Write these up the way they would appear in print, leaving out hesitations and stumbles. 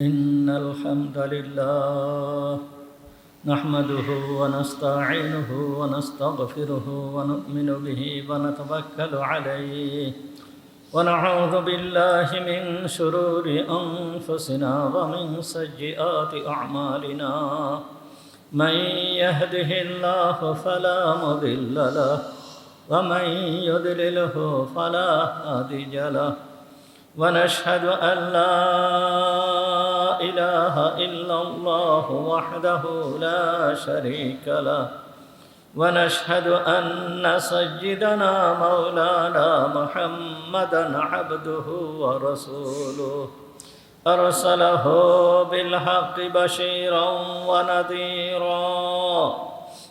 إن الحمد لله نحمده ونستعينه ونستغفره ونؤمن به ونتوكل عليه ونعوذ بالله من شرور أنفسنا ومن سيئات أعمالنا من يهده الله فلا مضل له ومن يضلله فلا هادي له ونشهد أن لا إله إلا الله وحده لا شريك له ونشهد أن سيدنا مولانا محمدا عبده ورسوله أرسله بالحق بشيرا ونذيرا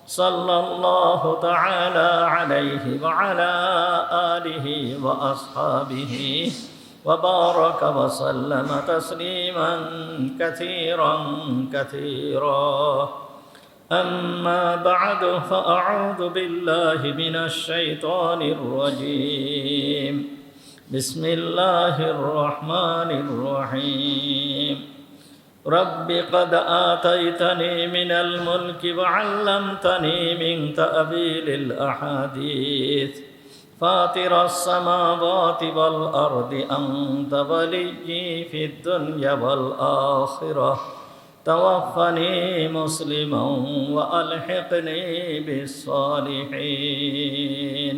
صلى الله تعالى عليه وعلى آله وأصحابه وبارك وسلم تسليما كثيرا أما بعد فأعوذ بالله من الشيطان الرجيم بسم الله الرحمن الرحيم رب قد آتيتني من الملك وعلمتني من تأويل الأحاديث فاطر السماوات والأرض أنت وليي في الدنيا والآخرة توفني مسلما وألحقني بالصالحين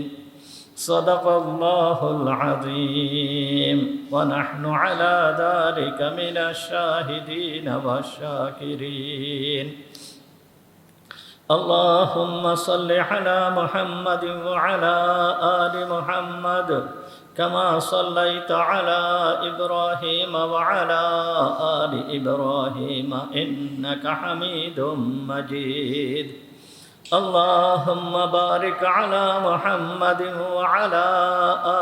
صدق الله العظيم ونحن على ذلك من الشاهدين والشاكرين اللهم صل على محمد وعلى آل محمد كما صليت على إبراهيم وعلى آل إبراهيم إنك حميد مجيد اللهم بارك على محمد وعلى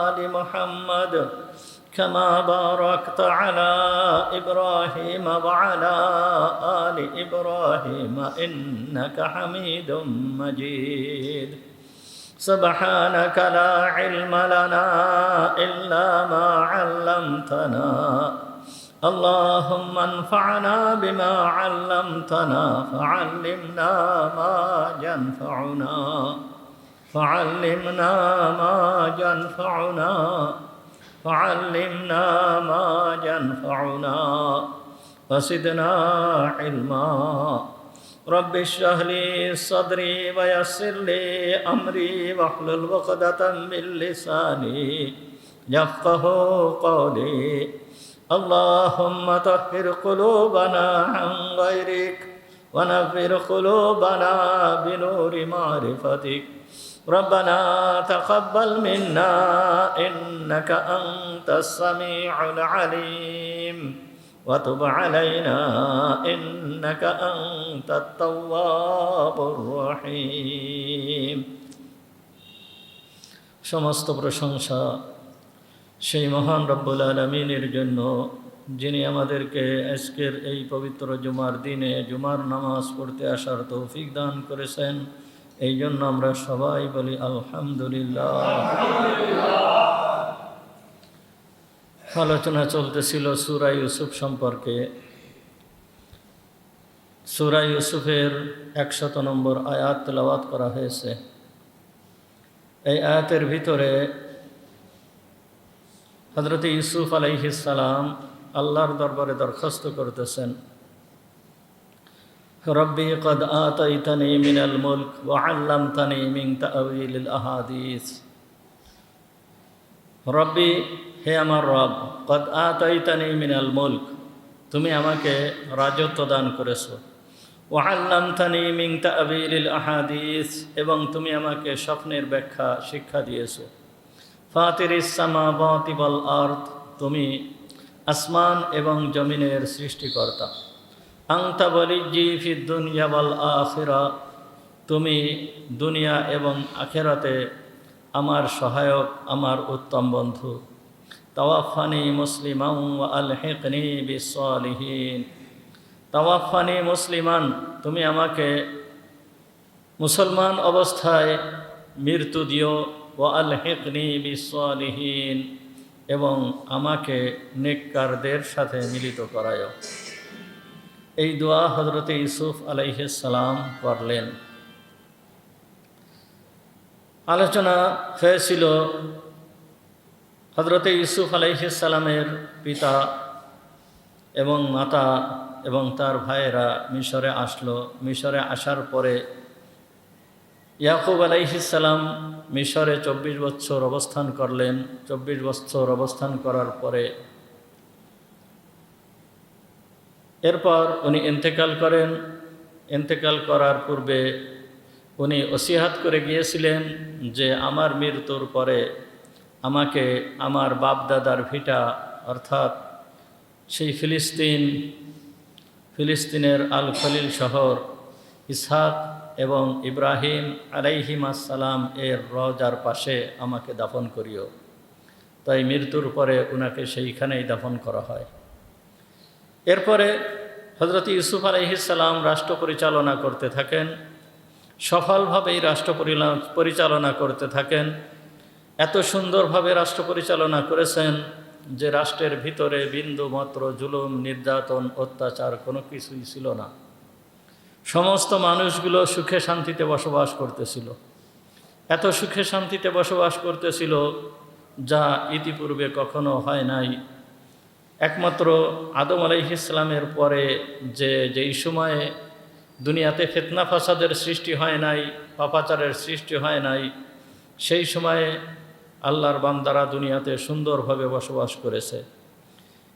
آل محمد كما باركت على إبراهيم وعلى آل إبراهيم إنك حميد مجيد سبحانك لا علم لنا إلا ما علمتنا اللهم انفعنا بما علمتنا فعلمنا ما ينفعنا وزدنا علما رب اشرح لي صدري ويسر لي أمري واحلل عقدة من لساني يفقه قولي اللهم طهر قلوبنا عن غيرك ونفر قلوبنا بنور معرفتك ربنا تقبل منا إنك أنت السميع العليم وتب علينا إنك أنت التواب الرحيم সমস্ত প্রশংসা সেই মহান রব্বুল আলামিনের জন্য যিনি আমাদেরকে আজকের এই পবিত্র জুমার দিনে জুমার নামাজ পড়তে আসার তৌফিক দান করেছেন এই জন্য আমরা সবাই বলি আলহামদুলিল্লাহ। আলোচনা চলতেছিল সূরা ইউসুফ সম্পর্কে। সূরা ইউসুফের 100 নম্বর আয়াত তেলাওয়াত করা হয়েছে। এই আয়াতের ভিতরে হযরত ইউসুফ আলাইহিস সালাম আল্লাহর দরবারে দরখাস্ত করতেছেন, রব্বি কদ আতাইতানি মিনাল মুলক ওয়া আল্লামতানি মিন তাআওয়িলিল আহাদিস। রব্বি, হে আমার রব, কদ আতাইতানি মিনাল মুলক, তুমি আমাকে রাজত্ব দান করেছো, ওয়া আল্লামতানি মিন তাআওয়িলিল আহাদিস, এবং তুমি আমাকে স্বপ্নের ব্যাখ্যা শিক্ষা দিয়েছো। ফাতিরিস সামাওয়াতি ওয়াল আরদ, তুমি আসমান এবং জমিনের সৃষ্টিকর্তা। আনতা ওয়ালিয়্যি ফিদ দুনিয়া ওয়াল আখিরা, তুমি দুনিয়া এবং আখিরাতে আমার সহায়ক, আমার উত্তম বন্ধু। তাওয়াফানি মুসলিমান ওয়া আলহিকনি বিসসালিহিন, তাওয়াফানি মুসলিমান, তুমি আমাকে মুসলমান অবস্থায় মৃত্যু দিও, ওয়া আলহিকনি বিসসালিহিন, এবং আমাকে নেককারদের সাথে মিলিত করায়ও। এই দোয়া হযরতে ইউসুফ আলাইহিস সালাম করলেন। আলোচনা হয়েছিল হযরতে ইউসুফ আলাইহিস সালামের পিতা এবং মাতা এবং তার ভাইয়েরা মিশরে আসলো। মিশরে আসার পরে ইয়াকুব আলাইহিস সালাম মিশরে 24 বছর অবস্থান করলেন। 24 বছর অবস্থান করার পরে এরপর উনি ইন্তেকাল করেন। ইন্তেকাল করার পূর্বে উনি ওসিয়াত করে গিয়েছিলেন যে আমার মৃত্যুর পরে আমাকে আমার বাপদাদার ভিটা অর্থাৎ সেই ফিলিস্তিনের আল খলিল শহর ইসহাক এবং ইব্রাহিম আলাইহিমাসসালাম এর রওজার পাশে আমাকে দাফন করিও। তাই মৃত্যুর পরে ওনাকে সেইখানেই দাফন করা হয়। এরপরে হযরত ইউসুফ আলাইহিস সালাম রাষ্ট্র পরিচালনা করতে থাকেন। সফলভাবেই রাষ্ট্র পরিচালনা করতে থাকেন। এত সুন্দরভাবে রাষ্ট্র পরিচালনা করেছেন যে রাষ্ট্রের ভিতরে বিন্দুমাত্র জুলুম, নির্যাতন, অত্যাচার কোনো কিছুই ছিল না। সমস্ত মানুষগুলো সুখে শান্তিতে বসবাস করতেছিল। এত সুখে শান্তিতে বসবাস করতেছিল যা ইতিপূর্বে কখনো হয় নাই। একমাত্র আদম আলাইহিস সালামের পরে যেই সময়ে দুনিয়াতে ফিতনা ফাসাদের সৃষ্টি হয় নাই, পাপাচারের সৃষ্টি হয় নাই, সেই সময়ে আল্লাহর বান্দারা দুনিয়াতে সুন্দরভাবে বসবাস করেছে।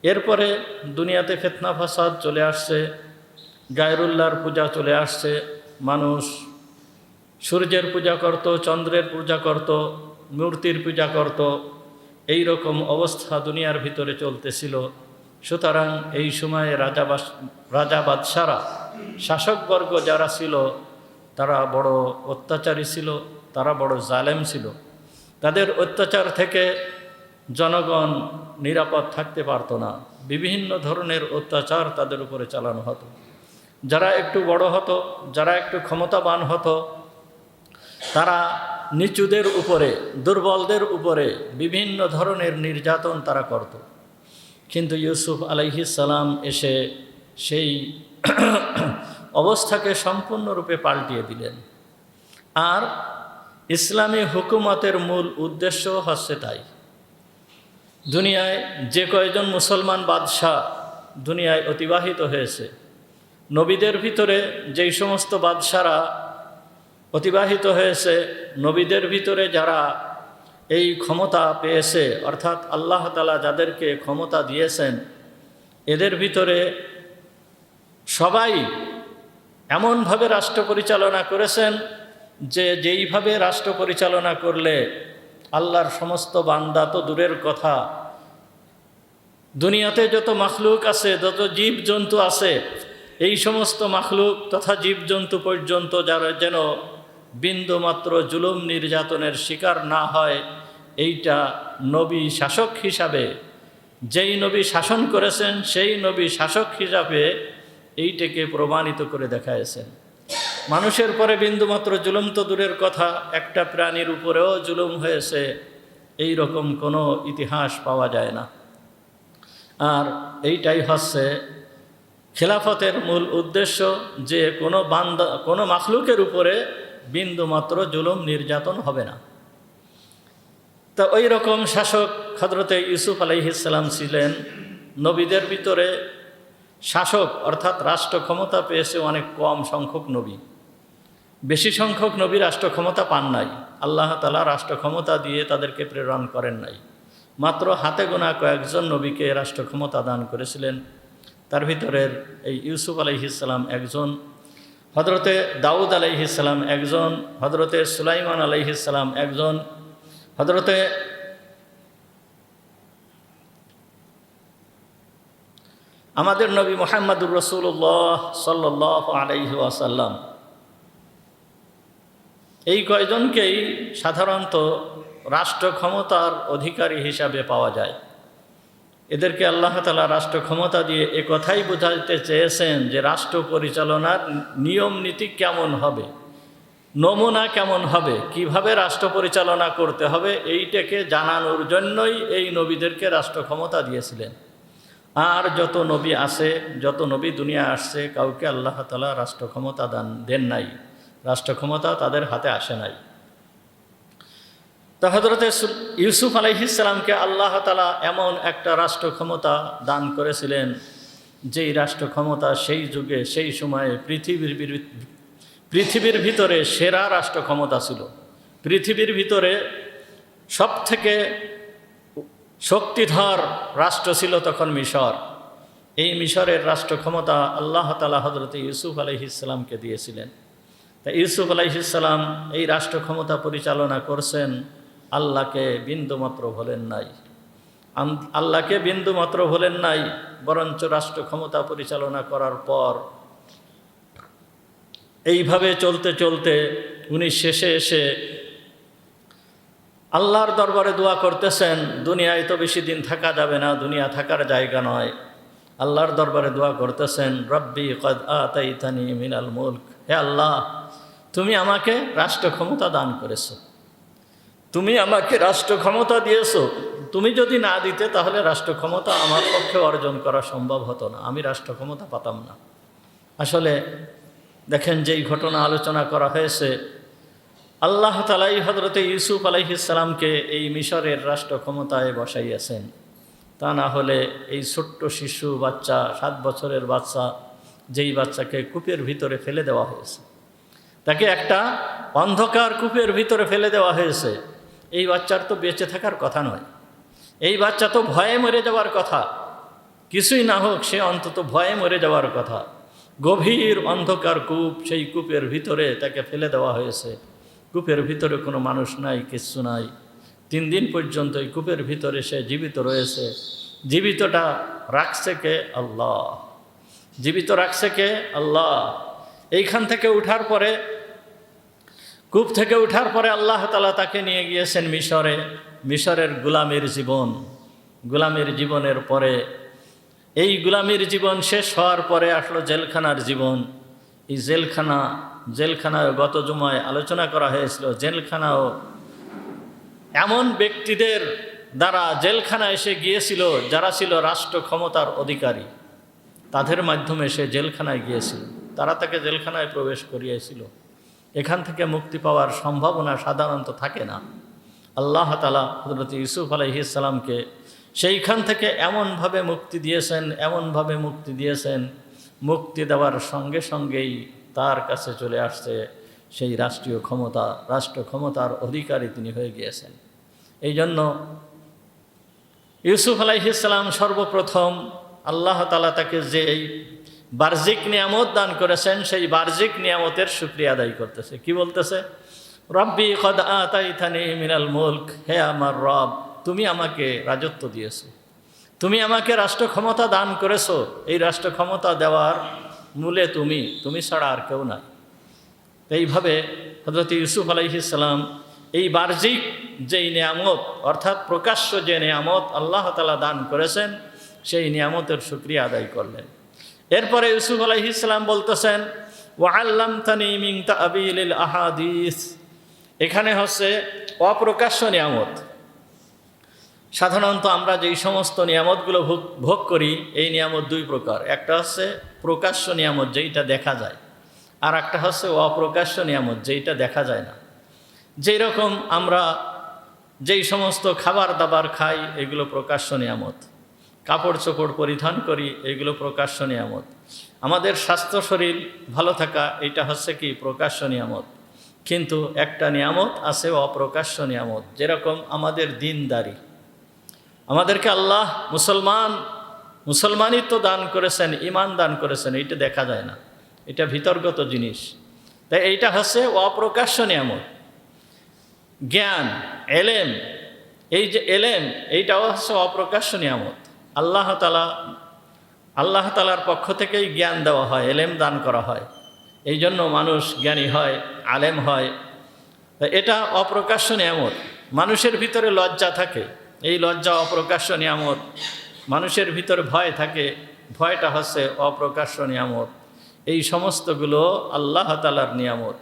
এরপরে দুনিয়াতে ফিতনা ফাসাদ চলে আসছে, গায়রুল্লাহর পূজা চলে আসছে। মানুষ সূর্যের পূজা করত, চন্দ্রের পূজা করত, মূর্তির পূজা করত। এই রকম অবস্থা দুনিয়ার ভিতরে চলতেছিল। সুতরাং এই সময়ে রাজা বাদশারা, শাসকবর্গ যারা ছিল তারা বড় অত্যাচারী ছিল, তারা বড় জালেম ছিল। তাদের অত্যাচার থেকে জনগণ নিরাপদ থাকতে পারত না। বিভিন্ন ধরনের অত্যাচার তাদের উপরে চালানো হতো। যারা একটু বড় হতো, যারা একটু ক্ষমতাবান হতো, তারা নিচুদের উপরে, দুর্বলদের উপরে বিভিন্ন ধরনের নির্যাতন তারা করত। কিন্তু ইউসুফ আলাইহিস সালাম এসে সেই অবস্থাকে সম্পূর্ণরূপে পাল্টিয়ে দিলেন। আর ইসলামী হুকুমতের মূল উদ্দেশ্য হচ্ছে তাই। দুনিয়ায় যে কয়জন মুসলমান বাদশাহ দুনিয়ায় অতিবাহিত হয়েছে, নবীদের ভিতরে যেই সমস্ত বাদশারা অতিবাহিত হয়েছে, নবীদের ভিতরে যারা এই ক্ষমতা পেয়েছে, অর্থাৎ আল্লাহ তাআলা যাদেরকে ক্ষমতা দিয়েছেন, এদের ভিতরে সবাই এমনভাবে রাষ্ট্র পরিচালনা করেছেন যে যেইভাবে রাষ্ট্র পরিচালনা করলে আল্লাহর সমস্ত বান্দা তো দূরের কথা, দুনিয়াতে যত মাখলুক আছে, যত জীবজন্তু আছে, এই সমস্ত মাখলুক তথা জীবজন্তু পর্যন্ত যারা যেন বিন্দুমাত্র জুলুম নির্যাতনের শিকার না হয়, এইটা নবী শাসক হিসাবে, যেই নবী শাসন করেছেন সেই নবী শাসক হিসাবে এইটাকে প্রমাণিত করে দেখাইছেন। মানুষের পরে বিন্দুমাত্র জুলুম তো দূরের কথা, একটা প্রাণীর উপরেও জুলুম হয়েছে, এই রকম কোনো ইতিহাস পাওয়া যায় না। আর এইটাই হচ্ছে খেলাফতের মূল উদ্দেশ্য, যে কোনো মাখলুকের উপরে বিন্দুমাত্র জুলুম নির্যাতন হবে না। তা ওই রকম শাসক হযরতে ইউসুফ আলাইহিস সালাম ছিলেন। নবীদের ভিতরে শাসক অর্থাৎ রাষ্ট্র ক্ষমতা পেয়েছে অনেক কম সংখ্যক নবী। বেশি সংখ্যক নবী রাষ্ট্র ক্ষমতা পান নাই। আল্লাহ তাআলা রাষ্ট্র ক্ষমতা দিয়ে তাদেরকে প্রেরণ করেন নাই। মাত্র হাতে গোনা কয়েকজন নবীকে রাষ্ট্র ক্ষমতা দান করেছিলেন। তার ভিতরের এই ইউসুফ আলাইহিস সালাম একজন, হযরতে দাউদ আলাইহিস সালাম একজন, হযরতে সুলাইমান আলাইহিস সালাম একজন, হযরতে আমাদের নবী মুহাম্মদুর রাসূলুল্লাহ সাল্লাল্লাহু আলাইহি ওয়াসাল্লাম, এই কয়জনকেই সাধারণত রাষ্ট্র ক্ষমতার অধিকারী হিসাবে পাওয়া যায়। এদেরকে আল্লাহ তাআলা রাষ্ট্র ক্ষমতা দিয়ে এ কথাই বোঝাতে চেয়েছেন যে রাষ্ট্র পরিচালনার নিয়ম নীতি কেমন হবে, নমুনা কেমন হবে, কিভাবে রাষ্ট্র পরিচালনা করতে হবে, এইটাকে জানানোর জন্যই এই নবীদেরকে রাষ্ট্র ক্ষমতা দিয়েছিলেন। আর যত নবী আছে, যত নবী দুনিয়া আসছে, কাউকে আল্লাহ তাআলা রাষ্ট্র ক্ষমতা দেন নাই, রাষ্ট্র ক্ষমতা তাদের হাতে আসে নাই। তো হযরত ইউসুফ আলাইহিস সালামকে আল্লাহ তাআলা এমন একটা রাষ্ট্র ক্ষমতা দান করেছিলেন, যেই রাষ্ট্র ক্ষমতা সেই যুগে সেই সময়ে পৃথিবীর ভিতরে সেরা রাষ্ট্র ক্ষমতা ছিল। পৃথিবীর ভিতরে সবথেকে শক্তিধর রাষ্ট্র ছিল তখন মিশর। এই মিশরের রাষ্ট্র ক্ষমতা আল্লাহ তাআলা হযরত ইউসুফ আলাইহিস সালামকে দিয়েছিলেন। তাই ইউসুফ আলাইহিস সালাম এই রাষ্ট্র ক্ষমতা পরিচালনা করছেন, আল্লাহকে বিন্দুমাত্র ভোলেন নাই। আল্লাহকে বিন্দুমাত্র ভোলেন নাই, বরঞ্চ রাষ্ট্র ক্ষমতা পরিচালনা করার পর এইভাবে চলতে চলতে উনি শেষে এসে আল্লাহর দরবারে দোয়া করতেছেন, দুনিয়ায় তো বেশি দিন থাকা যাবে না, দুনিয়া থাকার জায়গা নয়। আল্লাহর দরবারে দোয়া করতেছেন, রব্বি কদ আতাইতানি মিনাল মুলক, হে আল্লাহ, তুমি আমাকে রাষ্ট্র ক্ষমতা দান করেছো, তুমি আমাকে রাষ্ট্র ক্ষমতা দিয়েছো। তুমি যদি না দিতে তাহলে রাষ্ট্র ক্ষমতা আমার পক্ষে অর্জন করা সম্ভব হতো না, আমি রাষ্ট্র ক্ষমতা পাতাম না। আসলে দেখেন, যেই ঘটনা আলোচনা করা হয়েছে, আল্লাহ তাআলাই হযরত ইউসুফ আলাইহিস সালামকে এই মিশরের রাষ্ট্র ক্ষমতায় বসাইয়াছেন। তা না হলে এই ছোট্ট শিশু বাচ্চা, 7 বছরের বাচ্চা, যেই বাচ্চাকে কূপের ভিতরে ফেলে দেওয়া হয়েছে, তাকে একটা অন্ধকার কূপের ভিতরে ফেলে দেওয়া হয়েছে, এই বাচ্চার তো বেঁচে থাকার কথা নয়। এই বাচ্চা তো ভয়ে মরে যাওয়ার কথা, কিছুই না হোক সে অন্তত ভয়ে মরে যাওয়ার কথা। গভীর অন্ধকার কূপ, সেই কূপের ভিতরে তাকে ফেলে দেওয়া হয়েছে। কূপের ভিতরে কোনো মানুষ নাই, কিচ্ছু নাই। 3 দিন পর্যন্ত এই কূপের ভিতরে সে জীবিত রয়েছে। জীবিতটা রাখছে কে? আল্লাহ। জীবিত রাখছে কে? আল্লাহ। এইখান থেকে উঠার পরে, কূপ থেকে উঠার পরে আল্লাহ তাআলা তাকে নিয়ে গিয়েছেন মিশরে। মিশরের গোলামীর জীবন, গোলামীর জীবনের পরে, এই গোলামীর জীবন শেষ হওয়ার পরে আসলো জেলখানার জীবন। এই জেলখানায় গত জুমায় আলোচনা করা হয়েছিল, জেলখানাও এমন ব্যক্তিদের দ্বারা জেলখানা এসে গিয়েছিল যারা ছিল রাষ্ট্র ক্ষমতার অধিকারী, তাদের মাধ্যমে সে জেলখানায় গিয়েছিল, তারা তাকে জেলখানায় প্রবেশ করিয়েছিল। এখান থেকে মুক্তি পাওয়ার সম্ভাবনা সাধারণত থাকে না। আল্লাহ তাআলা হযরত ইউসুফ আলাইহিস সালামকে সেইখান থেকে এমনভাবে মুক্তি দিয়েছেন, এমনভাবে মুক্তি দিয়েছেন, মুক্তি দেওয়ার সঙ্গে সঙ্গেই তার কাছে চলে আসছে সেই রাষ্ট্রীয় ক্ষমতা, রাষ্ট্র ক্ষমতার অধিকারী তিনি হয়ে গিয়েছেন। এই জন্য ইউসুফ আলাইহিস সালাম সর্বপ্রথম আল্লাহ তাআলা তাকে যে এই বাহ্যিক নিয়ামত দান করেছেন, সেই বাহ্যিক নিয়ামতের শুকরিয়া আদায় করতেছে। কি বলতেছে? রব্বি কদ আতাইতানি মিনাল মুলক, হে আমার রব, তুমি আমাকে রাজত্ব দিয়েছো, তুমি আমাকে রাষ্ট্র ক্ষমতা দান করেছো। এই রাষ্ট্র ক্ষমতা দেওয়ার মূলে তুমি ছাড়া আর কেউ নাই। এইভাবে হযরত ইউসুফ আলাইহিস সালাম এই বাহ্যিক যেই নিয়ামত, অর্থাৎ প্রকাশ্য যে নিয়ামত আল্লাহ তাআলা দান করেছেন, সেই নিয়ামতের শুকরিয়া আদায় করলেন। এরপরে ইউসুফ আলাইহিস সালাম বলতেছেন, ওয়া আল্লামতানি মিন তা'বিলিল আহাদিস। এখানে হচ্ছে অপ্রকাশ্য নিয়ামত। সাধারণত আমরা যেই সমস্ত নিয়ামতগুলো ভোগ করি, এই নিয়ামত 2 প্রকার। একটা হচ্ছে প্রকাশ্য নিয়ামত, যেইটা দেখা যায়, আর একটা হচ্ছে অপ্রকাশ্য নিয়ামত, যেইটা দেখা যায় না। যেই রকম আমরা যেই সমস্ত খাবার দাবার খাই, এগুলো প্রকাশ্য নিয়ামত। কাপড় চোপড় পরিধান করি, এগুলো প্রকাশ্য নিয়ামত। আমাদের স্বাস্থ্য শরীর ভালো থাকা, এটা হচ্ছে কি? প্রকাশ্য নিয়ামত। কিন্তু একটা নিয়ামত আছে অপ্রকাশ্য নিয়ামত, যেরকম আমাদের দিনদারি। আমাদেরকে আল্লাহ মুসলমানিত্ব দান করেছেন, ঈমান দান করেছেন, এইটা দেখা যায় না, এটা ভিতরগত জিনিস। তাই এইটা হচ্ছে অপ্রকাশ্য নিয়ামত। জ্ঞান, এলেম, এই যে এলেম, এইটাও হচ্ছে অপ্রকাশ্য নিয়ামত। আল্লাহ তাআলার পক্ষ থেকেই জ্ঞান দেওয়া হয়, এলেম দান করা হয়। এই জন্য মানুষ জ্ঞানী হয়, আলেম হয়। এটা অপ্রকাশ্য নিয়ামত। মানুষের ভিতরে লজ্জা থাকে, এই লজ্জা অপ্রকাশ্য নিয়ামত। মানুষের ভিতরে ভয় থাকে, ভয়টা হচ্ছে অপ্রকাশ্য নিয়ামত। এই সমস্তগুলো আল্লাহ তাআলার নিয়ামত।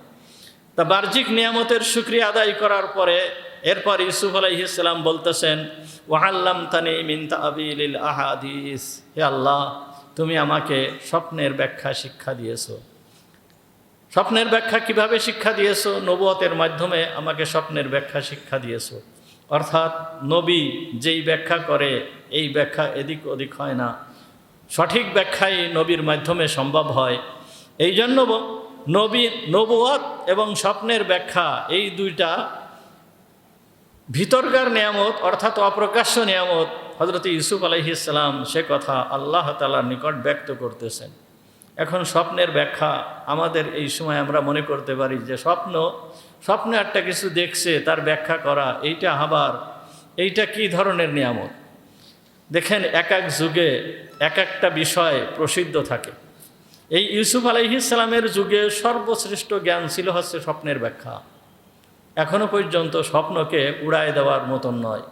তা বাহ্যিক নিয়ামতের শুকরিয়া আদায় করার পরে এরপর ইউসুফ আলাইহিস সালাম বলতেছেন, ওয়াল্লামতানি মিন তাবিলিল আহাদিস, হে আল্লাহ, তুমি আমাকে স্বপ্নের ব্যাখ্যা শিক্ষা দিয়েছো। স্বপ্নের ব্যাখ্যা কিভাবে শিক্ষা দিয়েছো? নবুয়তের মাধ্যমে আমাকে স্বপ্নের ব্যাখ্যা শিক্ষা দিয়েছো। অর্থাৎ নবী যেই ব্যাখ্যা করে এই ব্যাখ্যা এদিক ওদিক হয় না, সঠিক ব্যাখ্যাই নবীর মাধ্যমে সম্ভব হয়। এই জন্য নবুয়ত এবং স্বপ্নের ব্যাখ্যা এই দুইটা ভিতরকার নিয়ামত, অর্থাৎ অপ্রকাশ্য নিয়ামত। হযরত ইউসুফ আলাইহিস সালাম সে কথা আল্লাহ তাআলার নিকট ব্যক্ত করতেছেন। এখন স্বপ্নের ব্যাখ্যা আমাদের এই সময় আমরা মনে করতে পারি যে স্বপ্নে একটা কিছু দেখছে তার ব্যাখ্যা করা, এইটা কি ধরনের নিয়ামত। দেখেন, এক এক যুগে এক একটা বিষয় প্রসিদ্ধ থাকে। এই ইউসুফ আলাইহিস সালামের যুগে সর্বশ্রেষ্ঠ জ্ঞান ছিল হচ্ছে স্বপ্নের ব্যাখ্যা। এখনো পর্যন্ত স্বপ্নকে উড়ায় দেওয়ার মতন নয়।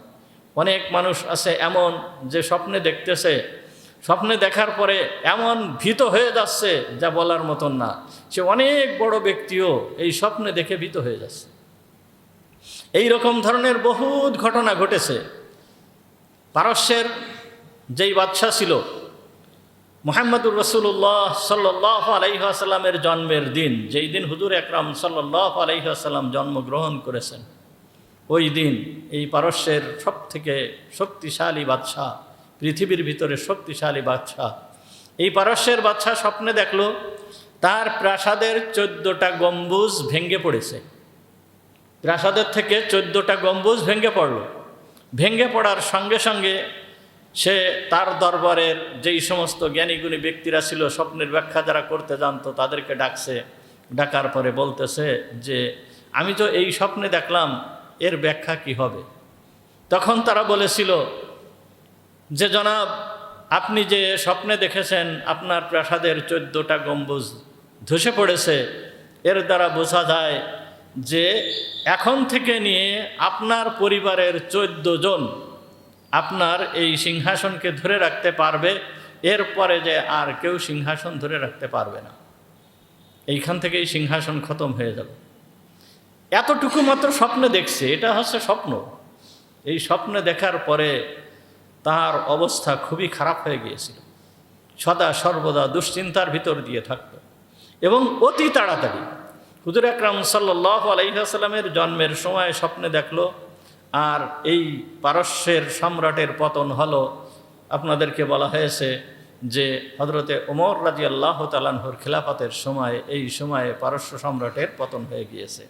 অনেক মানুষ আছে এমন যে স্বপ্নে দেখতেছে, স্বপ্নে দেখার পরে এমন ভীত হয়ে যাচ্ছে যা বলার মতন না। সে অনেক বড় ব্যক্তিও এই স্বপ্নে দেখে ভীত হয়ে যাচ্ছে। এই রকম ধরনের বহুত ঘটনা ঘটেছে। পারস্যের যেই বাদশা ছিল, মুহাম্মদুর রাসূলুল্লাহ সাল্লাল্লাহু আলাইহি ওয়াসাল্লামের জন্মের দিন, যেই দিন হুজুর আকরাম সাল্লাল্লাহু আলাইহি ওয়াসাল্লাম জন্মগ্রহণ করেছেন, ওই দিন এই পারস্যের সবথেকে শক্তিশালী বাদশা, পৃথিবীর ভিতরে শক্তিশালী বাদশা, এই পারস্যের বাদশা স্বপ্নে দেখল তার প্রাসাদের 14টা গম্বুজ ভেঙে পড়েছে। প্রাসাদের থেকে 14টা গম্বুজ ভেঙে পড়ল। ভেঙে পড়ার সঙ্গে সঙ্গে সে তার দরবারের যেই সমস্ত জ্ঞানীগুণী ব্যক্তিরা ছিল, স্বপ্নের ব্যাখ্যা যারা করতে জানতো, তাদেরকে ডাকছে। ডাকার পরে বলতেছে যে আমি তো এই স্বপ্নে দেখলাম, এর ব্যাখ্যা কি হবে? তখন তারা বলেছিল যে জনাব, আপনি যে স্বপ্নে দেখেছেন আপনার প্রাসাদের 14টা গম্বুজ ধসে পড়েছে, এর দ্বারা বোঝা যায় যে এখন থেকে নিয়ে আপনার পরিবারের 14 জন আপনার এই সিংহাসনকে ধরে রাখতে পারবে, এরপরে যে আর কেউ সিংহাসন ধরে রাখতে পারবে না। এইখান থেকে এই সিংহাসন খতম হয়ে যাবে। এতটুকু মাত্র স্বপ্নে দেখছে, এটা হচ্ছে স্বপ্ন। এই স্বপ্নে দেখার পরে তার অবস্থা খুবই খারাপ হয়ে গিয়েছিল। সদা সর্বদা দুশ্চিন্তার ভিতর দিয়ে থাকত এবং অতি তাড়াতাড়ি হুজুর আকরাম সাল্লাল্লাহু আলাইহি ওয়াসাল্লামের জন্মের সময় স্বপ্নে দেখলো, আর এই পারস্যের সম্রাটের পতন হলো। আপনাদেরকে বলা হয়েছে যে হযরতে ওমর রাদিয়াল্লাহু তাআলা আনহুর খিলাফতের সময়, এই সময়ে পারস্য সম্রাটের পতন হয়ে গিয়েছে।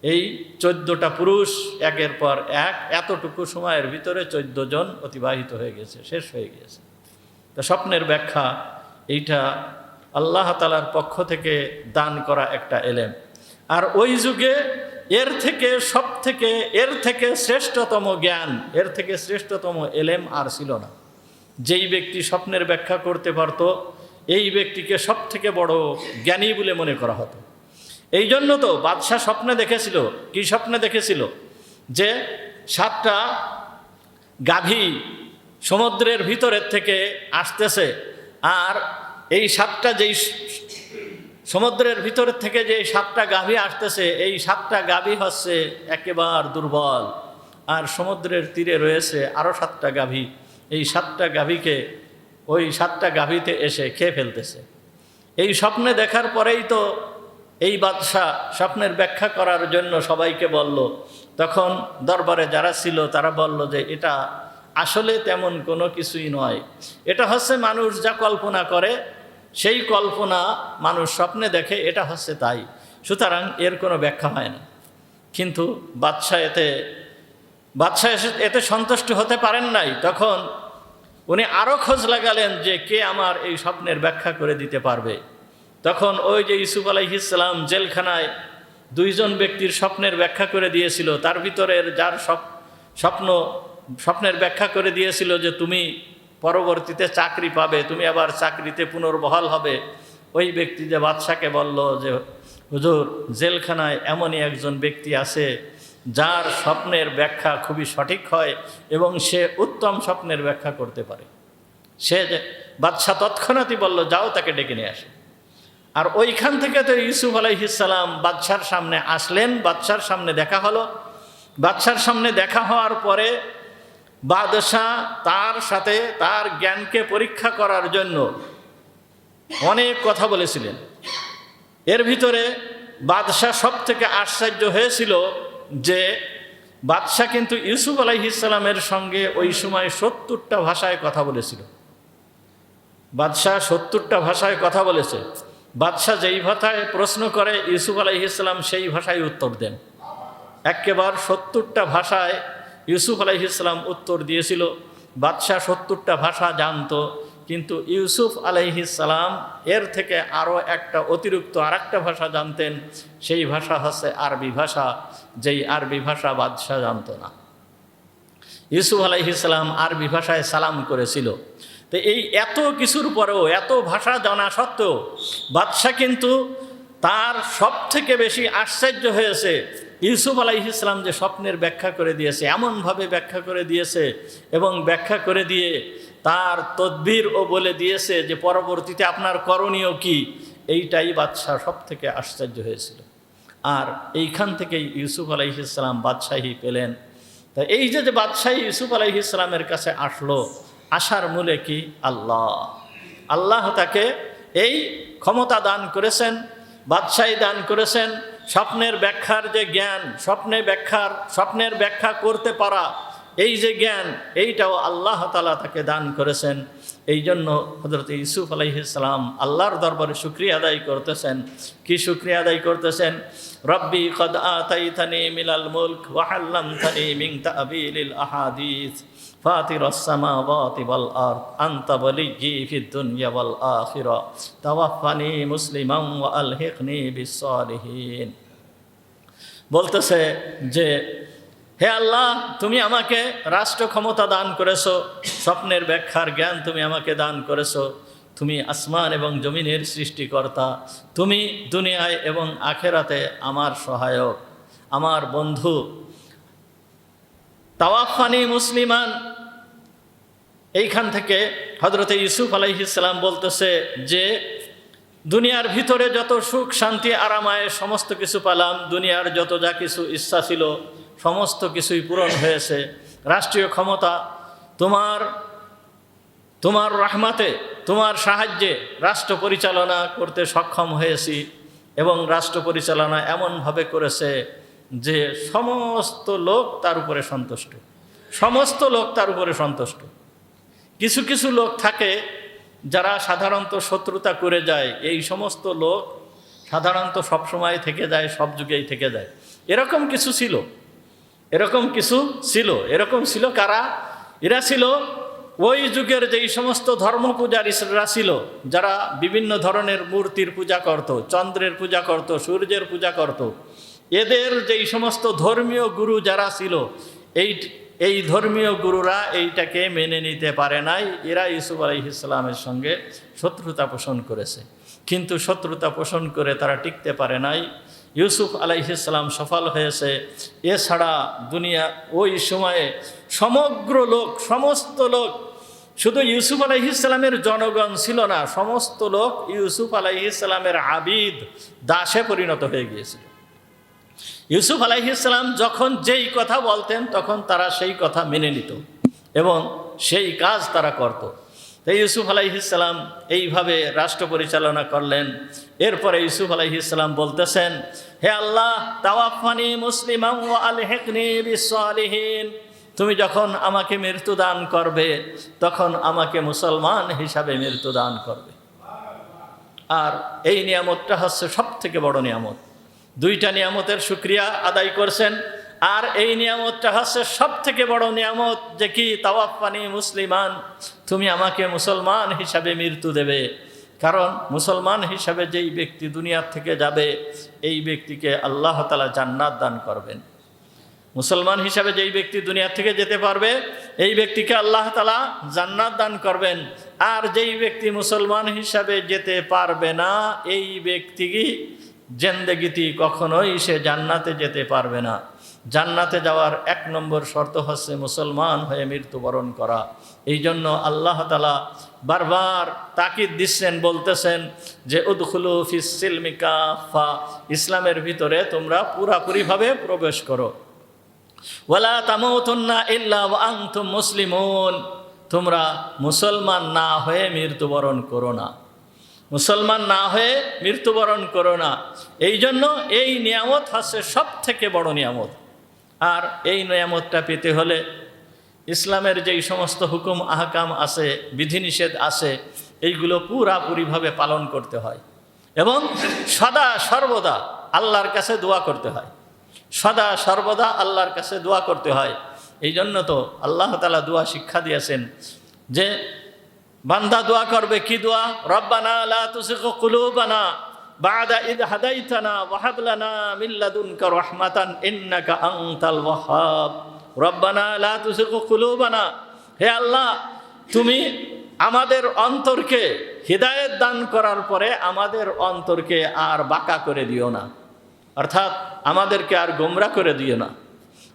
এই 14টা পুরুষ একের পর এক, এতটুকু সময়ের ভিতরে 14 জন অতিবাহিত হয়ে গেছে, শেষ হয়ে গিয়েছে। তো স্বপ্নের ব্যাখ্যা এইটা আল্লাহ তাআলার পক্ষ থেকে দান করা একটা এলেম। আর ওই যুগে এর থেকে শ্রেষ্ঠতম জ্ঞান, এর থেকে শ্রেষ্ঠতম এলেম আর ছিল না। যেই ব্যক্তি স্বপ্নের ব্যাখ্যা করতে পারত, এই ব্যক্তিকে সব থেকে বড় জ্ঞানী বলে মনে করা হতো। এই জন্য তো বাদশাহ স্বপ্নে দেখেছিল, কি স্বপ্নে দেখেছিল? যে 7টা গাভী সমুদ্রের ভিতরের থেকে আসতেছে, আর এই 7টা যেই সমুদ্রের ভিতরের থেকে যে 7টা গাভী আসতেছে, এই 7টা গাভী হচ্ছে একেবারে দুর্বল, আর সমুদ্রের তীরে রয়েছে আরও 7টা গাভী। এই 7টা গাভীকে ওই 7টা গাভীতে এসে খেয়ে ফেলতেছে। এই স্বপ্নে দেখার পরেই তো এই বাদশা স্বপ্নের ব্যাখ্যা করার জন্য সবাইকে বলল। তখন দরবারে যারা ছিল তারা বলল যে এটা আসলে তেমন কোনো কিছুই নয়, এটা হচ্ছে মানুষ যা কল্পনা করে, সেই কল্পনা মানুষ স্বপ্নে দেখে, এটা হচ্ছে তাই, সুতরাং এর কোনো ব্যাখ্যা হয় না। কিন্তু বাদশা এতে সন্তুষ্ট হতে পারেন নাই। তখন উনি আরও খোঁজ লাগালেন যে কে আমার এই স্বপ্নের ব্যাখ্যা করে দিতে পারবে। তখন ওই যে ইউসুফ আলাইহিস সালাম জেলখানায় 2 জন ব্যক্তির স্বপ্নের ব্যাখ্যা করে দিয়েছিল, তার ভিতরের যার স্বপ্নের ব্যাখ্যা করে দিয়েছিল যে তুমি পরবর্তীতে চাকরি পাবে, তুমি আবার চাকরিতে পুনর্বহাল হবে, ওই ব্যক্তি যে বাদশাকে বলল যে হুজুর, জেলখানায় এমনই একজন ব্যক্তি আছে যার স্বপ্নের ব্যাখ্যা খুবই সঠিক হয় এবং সে উত্তম স্বপ্নের ব্যাখ্যা করতে পারে। সে বাদশা তৎক্ষণাৎই বলল, যাও তাকে ডেকে নিয়ে আসে। আর ওইখান থেকে তো ইউসুফ আলাইহিস সালাম বাদশার সামনে আসলেন, বাদশার সামনে দেখা হলো। বাদশার সামনে দেখা হওয়ার পরে বাদশাহ তার সাথে তার জ্ঞানকে পরীক্ষা করার জন্য অনেক কথা বলেছিলেন। এর ভিতরে বাদশাহ সব থেকে আশ্চর্য হয়েছিল যে বাদশাহ কিন্তু ইউসুফ আলাইহিস সালামের সঙ্গে ওই সময় ৭০টা ভাষায় কথা বলেছিল। বাদশাহ ৭০টা ভাষায় কথা বলেছে। বাদশাহ যেই ভাষায় প্রশ্ন করে ইউসুফ আলাইহিস সালাম সেই ভাষায় উত্তর দেন। একেবারে ৭০টা ভাষায় ইউসুফ আলাইহিস সালাম উত্তর দিয়েছিল। বাদশাহ ৭০টা ভাষা জানতো, কিন্তু ইউসুফ আলাইহিস সালাম এর থেকে আরও একটা অতিরিক্ত আরেকটা ভাষা জানতেন। সেই ভাষা হচ্ছে আরবি ভাষা, যেই আরবি ভাষা বাদশাহ জানতো না। ইউসুফ আলাইহিস সালাম আরবি ভাষায় সালাম করেছিল। তো এই এত কিছুর পরেও, এত ভাষা জানা সত্ত্বেও বাদশাহ কিন্তু তার সব থেকে বেশি আশ্চর্য হয়েছে ইউসুফ আলাইহিস সালাম যে স্বপ্নের ব্যাখ্যা করে দিয়েছে, এমনভাবে ব্যাখ্যা করে দিয়েছে এবং ব্যাখ্যা করে দিয়ে তার তদবিরও বলে দিয়েছে যে পরবর্তীতে আপনার করণীয় কি। এইটাই বাদশাহ সব থেকে আশ্চর্য হয়েছিল। আর এইখান থেকেই ইউসুফ আলাইহিস সালাম বাদশাহী পেলেন। তা এই যে বাদশাহী ইউসুফ আলাইহিস সালামের কাছে আসলো, আসার মূলে কি? আল্লাহ তাকে এই ক্ষমতা দান করেছেন, বাদশাহী দান করেছেন। স্বপ্নের ব্যাখ্যার যে জ্ঞান, স্বপ্নের ব্যাখ্যা করতে পারা, এই যে জ্ঞান, এইটাও আল্লাহ তাআলা তাকে দান করেছেন। এই জন্য হযরত ইউসুফ আলাইহিস সালাম আল্লাহর দরবারে শুকরিয়া আদায় করতেছেন। কি শুকরিয়া আদায় করতেছেন? রব্বি কদ আতাইতানি মিনাল মুলক ওয়া আল্লামতানি মিন তা'বিলিল আহাদিস ফাতিরাস সামাওয়াতি ওয়াল আরদ আনতা ওয়ালিয়্যি ফিদ দুনিয়া ওয়াল আখিরা তাওয়াফফানি মুসলিমান ওয়া আলহিকনি বিস সালিহিন। বলতেছে যে হে আল্লাহ, তুমি আমাকে রাষ্ট্র ক্ষমতা দান করেছো, স্বপ্নের ব্যাখ্যার জ্ঞান তুমি আমাকে দান করেছো, তুমি আসমান এবং জমিনের সৃষ্টিকর্তা, তুমি দুনিয়ায় এবং আখেরাতে আমার সহায়ক, আমার বন্ধু। তাওয়াফানি মুসলিমান, এইখান থেকে হযরতে ইউসুফ আলাইহিস সালাম বলতেছে যে দুনিয়ার ভিতরে যত সুখ শান্তি আরামায় সমস্ত কিছু পেলাম, দুনিয়ার যত যা কিছু ইচ্ছা ছিল সমস্ত কিছুই পূরণ হয়েছে। রাষ্ট্রীয় ক্ষমতা তোমার রহমতে, তোমার সাহায্যে রাষ্ট্র পরিচালনা করতে সক্ষম হয়েছি এবং রাষ্ট্র পরিচালনা এমনভাবে করেছে যে সমস্ত লোক তার উপরে সন্তুষ্ট, সমস্ত লোক তার উপরে সন্তুষ্ট। কিছু কিছু লোক থাকে যারা সাধারণত শত্রুতা করে যায়, এই সমস্ত লোক সাধারণত সবসময় থেকে যায়, সব যুগেই থেকে যায়। এরকম কিছু ছিল কারা? এরা ছিল ওই যুগের যেই সমস্ত ধর্মপূজারীরা ছিল, যারা বিভিন্ন ধরনের মূর্তির পূজা করত, চন্দ্রের পূজা করত, সূর্যের পূজা করত। এদের যেই সমস্ত ধর্মীয় গুরু যারা ছিল, এই ধর্মীয় গুরুরা এইটাকে মেনে নিতে পারে নাই। এরা ইউসুফ আলাইহিস সালামের সঙ্গে শত্রুতা পোষণ করেছে, কিন্তু শত্রুতা পোষণ করে তারা টিকতে পারে নাই। ইউসুফ আলাইহিস সালাম সফল হয়েছে। এছাড়া দুনিয়া ওই সময়ে সমস্ত লোক, শুধু ইউসুফ আলাইহিস সালামের জনগণ ছিল না, সমস্ত লোক ইউসুফ আলাইহিস সালামের আবিদ, দাসে পরিণত হয়ে গিয়েছিল। ইউসুফ আলাইহিস সালাম যখন যেই কথা বলতেন তখন তারা সেই কথা মেনে নিত এবং সেই কাজ তারা করত। তাই ইউসুফ আলাইহিস সালাম এইভাবে রাষ্ট্র পরিচালনা করলেন। এরপরে ইউসুফ আলাইহিস সালাম বলতেছেন, হে আল্লাহ, তাওয়াফানি মুসলিমান ওয়া আলহিকনি বিস সালিহিন, তুমি যখন আমাকে মৃত্যু দান করবে তখন আমাকে মুসলমান হিসাবে মৃত্যু দান করবে। আর এই নিয়ামতটা হচ্ছে সব থেকে বড় নিয়ামত। দুইটা নিয়ামতের শুকরিয়া আদায় করছেন, আর এই নিয়ামতটা হচ্ছে সব থেকে বড় নিয়ামত, যে কি? তাওয়াফানি মুসলিমান, তুমি আমাকে মুসলমান হিসাবে মৃত্যু দেবে। কারণ মুসলমান হিসাবে যেই ব্যক্তি দুনিয়ার থেকে যাবে, এই ব্যক্তিকে আল্লাহ তাআলা জান্নাত দান করবেন। মুসলমান হিসাবে যেই ব্যক্তি দুনিয়ার থেকে যেতে পারবে, এই ব্যক্তিকে আল্লাহ তাআলা জান্নাত দান করবেন। আর যেই ব্যক্তি মুসলমান হিসাবে যেতে পারবে না, এই ব্যক্তি জিন্দেগিতে কখনোই সে জান্নাতে যেতে পারবে না। জান্নাতে যাওয়ার ১ নম্বর শর্ত হচ্ছে মুসলমান হয়ে মৃত্যুবরণ করা। এই জন্য আল্লাহ তাআলা বারবার তাকিদ দিচ্ছেন, বলতেছেন যে উদখুলু ফিস সিলমি কাফা, ইসলামের ভিতরে তোমরা পুরাপুরিভাবে প্রবেশ করো। ওয়ালা তামুতুন্না ইল্লা ওয়া আনতুম মুসলিমুন, তোমরা মুসলমান না হয়ে মৃত্যুবরণ করো না, মুসলমান না হয়ে মৃত্যুবরণ করো না। এই জন্য এই নিয়ামত হচ্ছে সব থেকে বড় নিয়ামত। আর এই নিয়ামতটা পেতে হলে ইসলামের যেই সমস্ত হুকুম আহকাম আছে, বিধিনিষেধ আছে, এইগুলো পুরাপুরিভাবে পালন করতে হয় এবং সদা সর্বদা আল্লাহর কাছে দোয়া করতে হয়, সদা সর্বদা আল্লাহর কাছে দোয়া করতে হয়। এই জন্য তো আল্লাহ তাআলা দোয়া শিক্ষা দিয়েছেন যে বান্দা দোয়া করবে কি দোয়া? রব্বানা লা তুযিগ কুলুবানা বা'দা ইদ হাদাইতানা ওয়া হাব লানা মিন লাদুনকা রাহমাতান ইন্নাকা আনতাল ওয়াহ্হাব। রব্বানা লা তুযিগ কুলুবানা, হে আল্লাহ তুমি আমাদের অন্তরকে হিদায়াত দান করার পরে আমাদের অন্তরকে আর বাঁকা করে দিও না, অর্থাৎ আমাদেরকে আর গোমরা করে দিও না।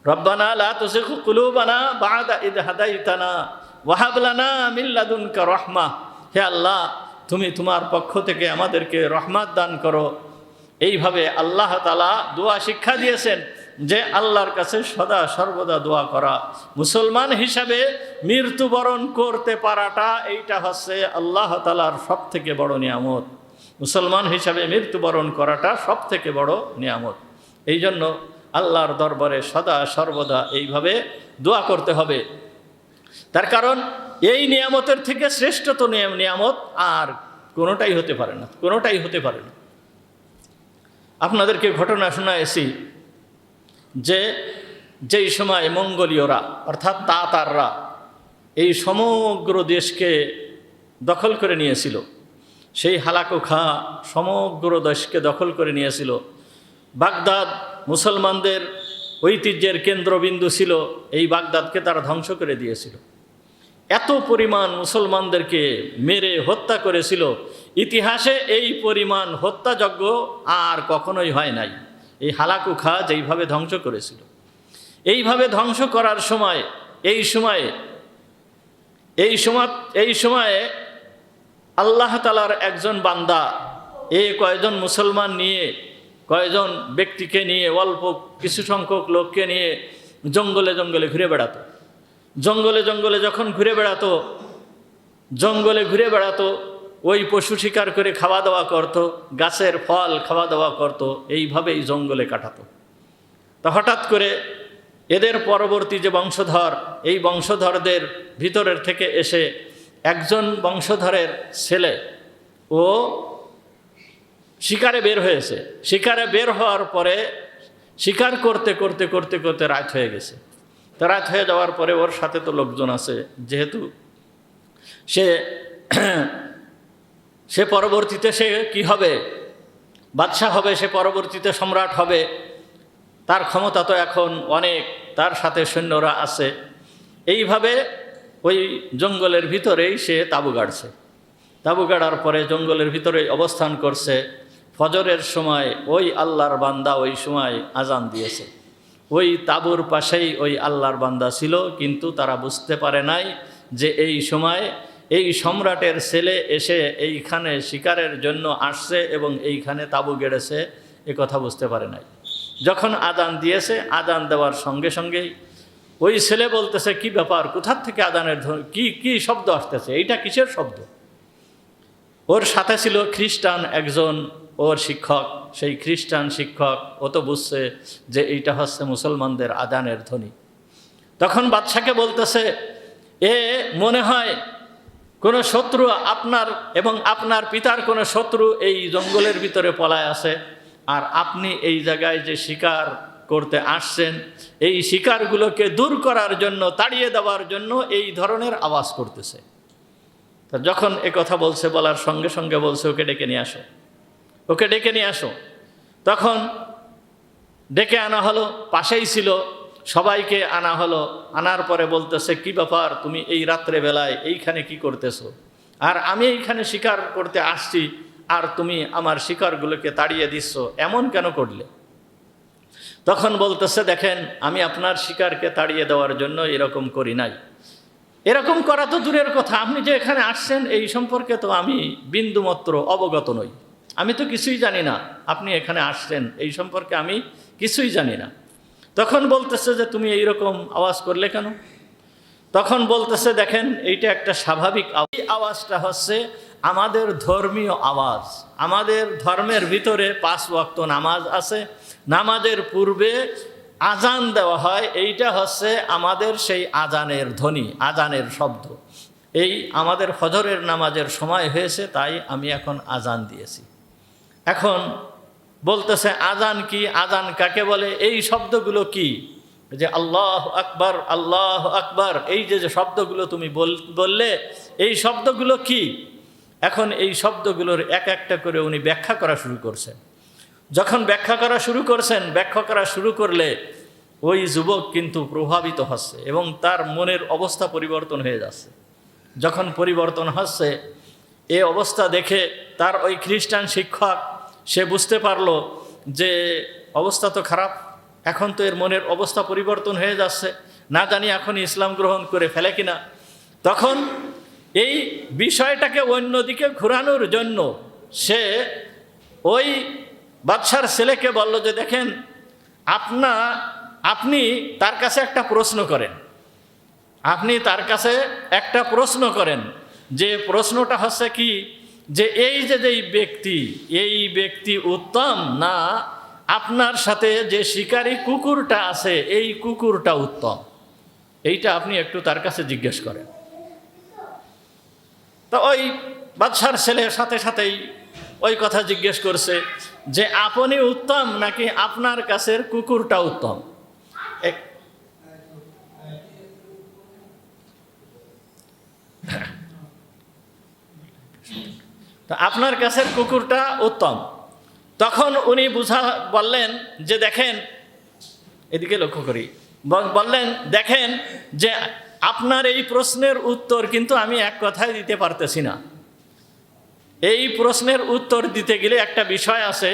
রব্বানা লা তুযিগ কুলুবানা বা'দা ইদ হাদাইতানা ওয়া হাব লানা মিন লাদুনকা রাহমা, হে আল্লাহ তুমি তোমার পক্ষ থেকে আমাদেরকে রহমত দান করো। এইভাবে আল্লাহ তাআলা দোয়া শিক্ষা দিয়েছেন যে আল্লাহর কাছে সদা সর্বদা দোয়া করা। মুসলমান হিসাবে মৃত্যুবরণ করতে পারাটা এইটা হচ্ছে আল্লাহ তাআলার সব থেকে বড় নিয়ামত। মুসলমান হিসাবে মৃত্যুবরণ করাটা সব থেকে বড় নিয়ামত। এই জন্য আল্লাহর দরবারে সদা সর্বদা এইভাবে দোয়া করতে হবে। তার কারণ এই নিয়ামতের থেকে শ্রেষ্ঠত নিয়ামত আর কোনোটাই হতে পারে না, কোনোটাই হতে পারে না। আপনাদেরকে ঘটনা শোনায়েছি যে যেই সময় মঙ্গোলীয়রা অর্থাৎ তাতাররা এই সমগ্র দেশকে দখল করে নিয়েছিল, সেই হালাকু খা সমগ্র দেশকে দখল করে নিয়েছিল। বাগদাদ মুসলমানদের ঐতিহ্যের কেন্দ্রবিন্দু ছিল, এই বাগদাদকে তারা ধ্বংস করে দিয়েছিল। এত পরিমাণ মুসলমানদেরকে মেরে হত্যা করেছিল, ইতিহাসে এই পরিমাণ হত্যাযজ্ঞ আর কখনোই হয় নাই। এই হালাকু খা যেইভাবে ধ্বংস করেছিল, এইভাবে ধ্বংস করার সময় এই সময়ে আল্লাহ তাআলার একজন বান্দা কয়েকজন মুসলমান নিয়ে, কয়েকজন ব্যক্তিকে নিয়ে, অল্প কিছু সংখ্যক লোককে নিয়ে জঙ্গলে জঙ্গলে ঘুরে বেড়াতো। জঙ্গলে জঙ্গলে যখন ঘুরে বেড়াতো ওই পশু শিকার করে খাওয়া দাওয়া করত, গাছের ফল খাওয়া দাওয়া করত, এইভাবেই জঙ্গলে কাটাতো। তা হঠাৎ করে এদের পরবর্তী যে বংশধর, এই বংশধরদের ভিতরের থেকে এসে একজন বংশধরের ছেলে ও শিকারে বের হয়েছে। শিকারে বের হওয়ার পরে শিকার করতে করতে করতে করতে রাত হয়ে গেছে। তা রাত হয়ে যাওয়ার পরে ওর সাথে তো লোকজন আছে, যেহেতু সে পরবর্তীতে সে কি হবে, বাদশাহ হবে, সে পরবর্তীতে সম্রাট হবে, তার ক্ষমতা তো এখন অনেক, তার সাথে সৈন্যরা আছে। এইভাবে ওই জঙ্গলের ভিতরেই সে তাঁবু গাড়ছে। তাঁবু গাড়ার পরে জঙ্গলের ভিতরে অবস্থান করছে। ফজরের সময় ওই আল্লাহর বান্দা ওই সময় আজান দিয়েছে। ওই তাঁবুর পাশেই ওই আল্লাহর বান্দা ছিল, কিন্তু তারা বুঝতে পারে নাই যে এই সময় এই সম্রাটের ছেলে এসে এইখানে শিকারের জন্য আসছে এবং এইখানে তাঁবু গেড়েছে, এ কথা বুঝতে পারে নাই। যখন আজান দিয়েছে, আজান দেওয়ার সঙ্গে সঙ্গেই ওই ছেলে বলতেছে, কি ব্যাপার, কোথার থেকে আজানের কি শব্দ আসতেছে, এইটা কিসের শব্দ? ওর সাথে ছিল খ্রিস্টান একজন, ওর শিক্ষক। সেই খ্রিস্টান শিক্ষক ও তো বুঝছে যে এইটা হচ্ছে মুসলমানদের আজানের ধ্বনি। তখন বাদশাকে বলতেছে, মনে হয় কোনো শত্রু আপনার এবং আপনার পিতার কোনো শত্রু এই জঙ্গলের ভিতরে পলায় আছে, আর আপনি এই জায়গায় যে শিকার করতে আসছেন, এই শিকারগুলোকে দূর করার জন্য, তাড়িয়ে দেওয়ার জন্য এই ধরনের আওয়াজ করতেছে। তা যখন এ কথা বলছে, বলার সঙ্গে সঙ্গে বলছে, ওকে ডেকে নিয়ে আসো, ওকে ডেকে নিয়ে আসো। তখন ডেকে আনা হলো, পাশেই ছিল, সবাইকে আনা হলো। আনার পরে বলতেছে, কি ব্যাপার, তুমি এই রাত্রে বেলায় এইখানে কি করতেছো? আর আমি এইখানে শিকার করতে আসছি, আর তুমি আমার শিকারগুলোকে তাড়িয়ে দিচ্ছ, এমন কেন করলে? তখন বলতেছে, দেখেন, আমি আপনার শিকারকে তাড়িয়ে দেওয়ার জন্য এরকম করি নাই। এরকম করা তো দূরের কথা, আপনি যে এখানে আসছেন এই সম্পর্কে তো আমি বিন্দুমাত্র অবগত নই, আমি তো কিছুই জানি না। আপনি এখানে আসছেন এই সম্পর্কে আমি কিছুই জানি না। তখন বলতেছে যে তুমি এইরকম আওয়াজ করলে কেন? তখন বলতেছে দেখেন এইটা একটা স্বাভাবিক আওয়াজ। এই আওয়াজটা হচ্ছে আমাদের ধর্মীয় আওয়াজ। আমাদের ধর্মের ভিতরে 5 ওয়াক্ত নামাজ আছে, নামাজের পূর্বে আজান দেওয়া হয়, এইটা হচ্ছে আমাদের সেই আজানের ধ্বনি, আজানের শব্দ। এই আমাদের ফজরের নামাজের সময় হয়েছে, তাই আমি এখন আজান দিয়েছি। এখন বলতেছে আজান কি, আজান কাকে বলে, এই শব্দগুলো কি, যে আল্লাহ আকবার, আল্লাহ আকবার, এই যে যে শব্দগুলো তুমি বললে, এই শব্দগুলো কি? এখন এই শব্দগুলোর এক একটা করে উনি ব্যাখ্যা করা শুরু করছেন। যখন ব্যাখ্যা করা শুরু করছেন, ব্যাখ্যা করা শুরু করলে ওই যুবক কিন্তু প্রভাবিত হচ্ছে এবং তার মনের অবস্থা পরিবর্তন হয়ে যাচ্ছে। যখন পরিবর্তন হচ্ছে, এ অবস্থা দেখে তার ওই খ্রিস্টান শিক্ষক সে বুঝতে পারলো যে অবস্থা তো খারাপ, এখন তো এর মনের অবস্থা পরিবর্তন হয়ে যাচ্ছে, না জানি এখন ইসলাম গ্রহণ করে ফেলে কিনা। তখন এই বিষয়টাকে অন্যদিকে ঘোরানোর জন্য সে ওই বাদশার ছেলেকে বলল যে দেখেন, আপনি তার কাছে একটা প্রশ্ন করেন, আপনি তার কাছে একটা প্রশ্ন করেন, যে প্রশ্নটা হচ্ছে কি, যে এই যে এই ব্যক্তি উত্তম, না আপনার সাথে যে শিকারী কুকুরটা আছে এই কুকুরটা উত্তম, এইটা আপনি একটু তার কাছে জিজ্ঞেস করেন। তো ওই বাদশার ছেলে সাথে সাথেই ওই কথা জিজ্ঞেস করছে যে আপনি উত্তম নাকি আপনার কাছের কুকুরটা উত্তম? তো আপনার কাছের কুকুরটা উত্তম। তখন উনি বললেন যে দেখেন, এদিকে লক্ষ্য করি, বললেন দেখেন যে আপনার এই প্রশ্নের উত্তর কিন্তু আমি এক কথায় দিতে পারতেছি না। এই প্রশ্নের উত্তর দিতে গেলে একটা বিষয় আছে,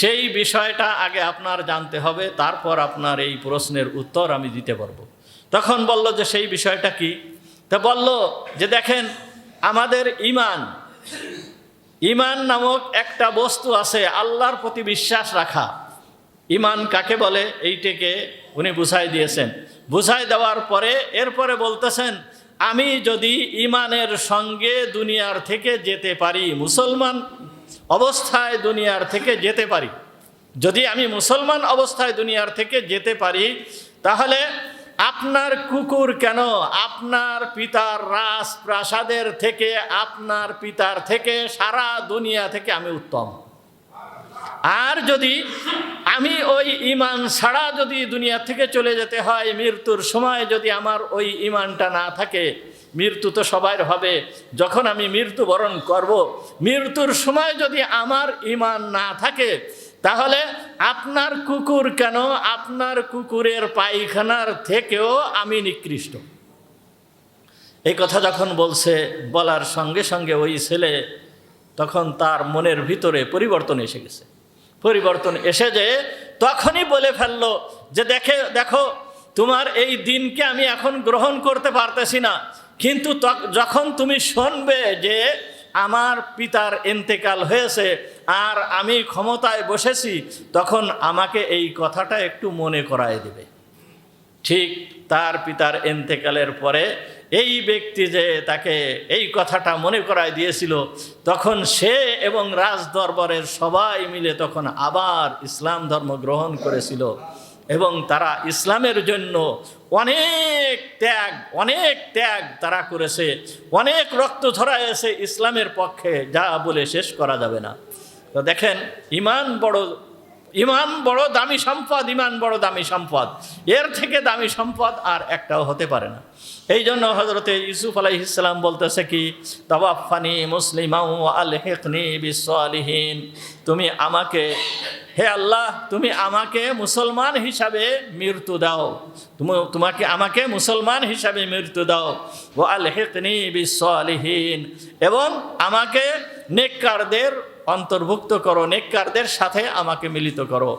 সেই বিষয়টা আগে আপনার জানতে হবে, তারপর আপনার এই প্রশ্নের উত্তর আমি দিতে পারবো। তখন বলল যে সেই বিষয়টা কি? তা বলল যে দেখেন, আমাদের ঈমান নামক একটা বস্তু আছে, আল্লাহর প্রতি বিশ্বাস রাখা। ঈমান কাকে বলে এইটাকে উনি বুঝাই দিয়েছেন। বুঝাই দেওয়ার পরে এরপরে বলতেছেন, আমি যদি ঈমানের সঙ্গে দুনিয়ার থেকে যেতে পারি, মুসলমান অবস্থায় দুনিয়ার থেকে যেতে পারি, যদি আমি মুসলমান অবস্থায় দুনিয়ার থেকে যেতে পারি, তাহলে আপনার কুকুর কেন, আপনার পিতার রাজপ্রাসাদের থেকে, আপনার পিতার থেকে, সারা দুনিয়া থেকে আমি উত্তম। আর যদি আমি ওই ঈমান ছাড়া যদি দুনিয়া থেকে চলে যেতে হয়, মৃত্যুর সময় যদি আমার ওই ঈমানটা না থাকে, মৃত্যু তো সবার হবে, যখন আমি মৃত্যুবরণ করব, মৃত্যুর সময় যদি আমার ঈমান না থাকে, তাহলে আপনার কুকুর কেন, আপনার কুকুরের পায়খানার থেকেও আমি নিকৃষ্ট। এই কথা যখন বলার সঙ্গে সঙ্গে ওই ছেলে, তখন তার মনের ভিতরে পরিবর্তন এসে গেছে। পরিবর্তন এসে যে তখনই বলে ফেললো যে দেখো তোমার এই দিনকে আমি এখন গ্রহণ করতে পারতেছি না, কিন্তু যখন তুমি শুনবে যে আমার পিতার ইন্তেকাল হয়েছে আর আমি ক্ষমতায় বসেছি, তখন আমাকে এই কথাটা একটু মনে করায় দেবে। ঠিক তার পিতার ইন্তেকালের পরে এই ব্যক্তি যে তাকে এই কথাটা মনে করায় দিয়েছিল, তখন সে এবং রাজদরবারের সবাই মিলে তখন আবার ইসলাম ধর্ম গ্রহণ করেছিল এবং তারা ইসলামের জন্য অনেক ত্যাগ তারা করেছে, অনেক রক্ত ঝরাইছে ইসলামের পক্ষে, যা বলে শেষ করা যাবে না। তো দেখেন, ঈমান বড় দামি সম্পদ, ঈমান বড় দামি সম্পদ, এর থেকে দামি সম্পদ আর একটাও হতে পারে না। এই জন্য হযরতে ইউসুফ আলাইহিস সালাম বলতেছে কি, তাওয়াফানি মুসলিমান ওয়া আলহিকনি বিসসালিহিন, তুমি আমাকে, হে আল্লাহ, তুমি আমাকে মুসলমান হিসাবে মৃত্যু দাও, আমাকে মুসলমান হিসাবে মৃত্যু দাও, ওয়া আলহিকনি বিসসালিহিন, এবং আমাকে নেককারদের অন্তর্ভুক্ত করো, নেককারদের সাথে আমাকে মিলিত করো।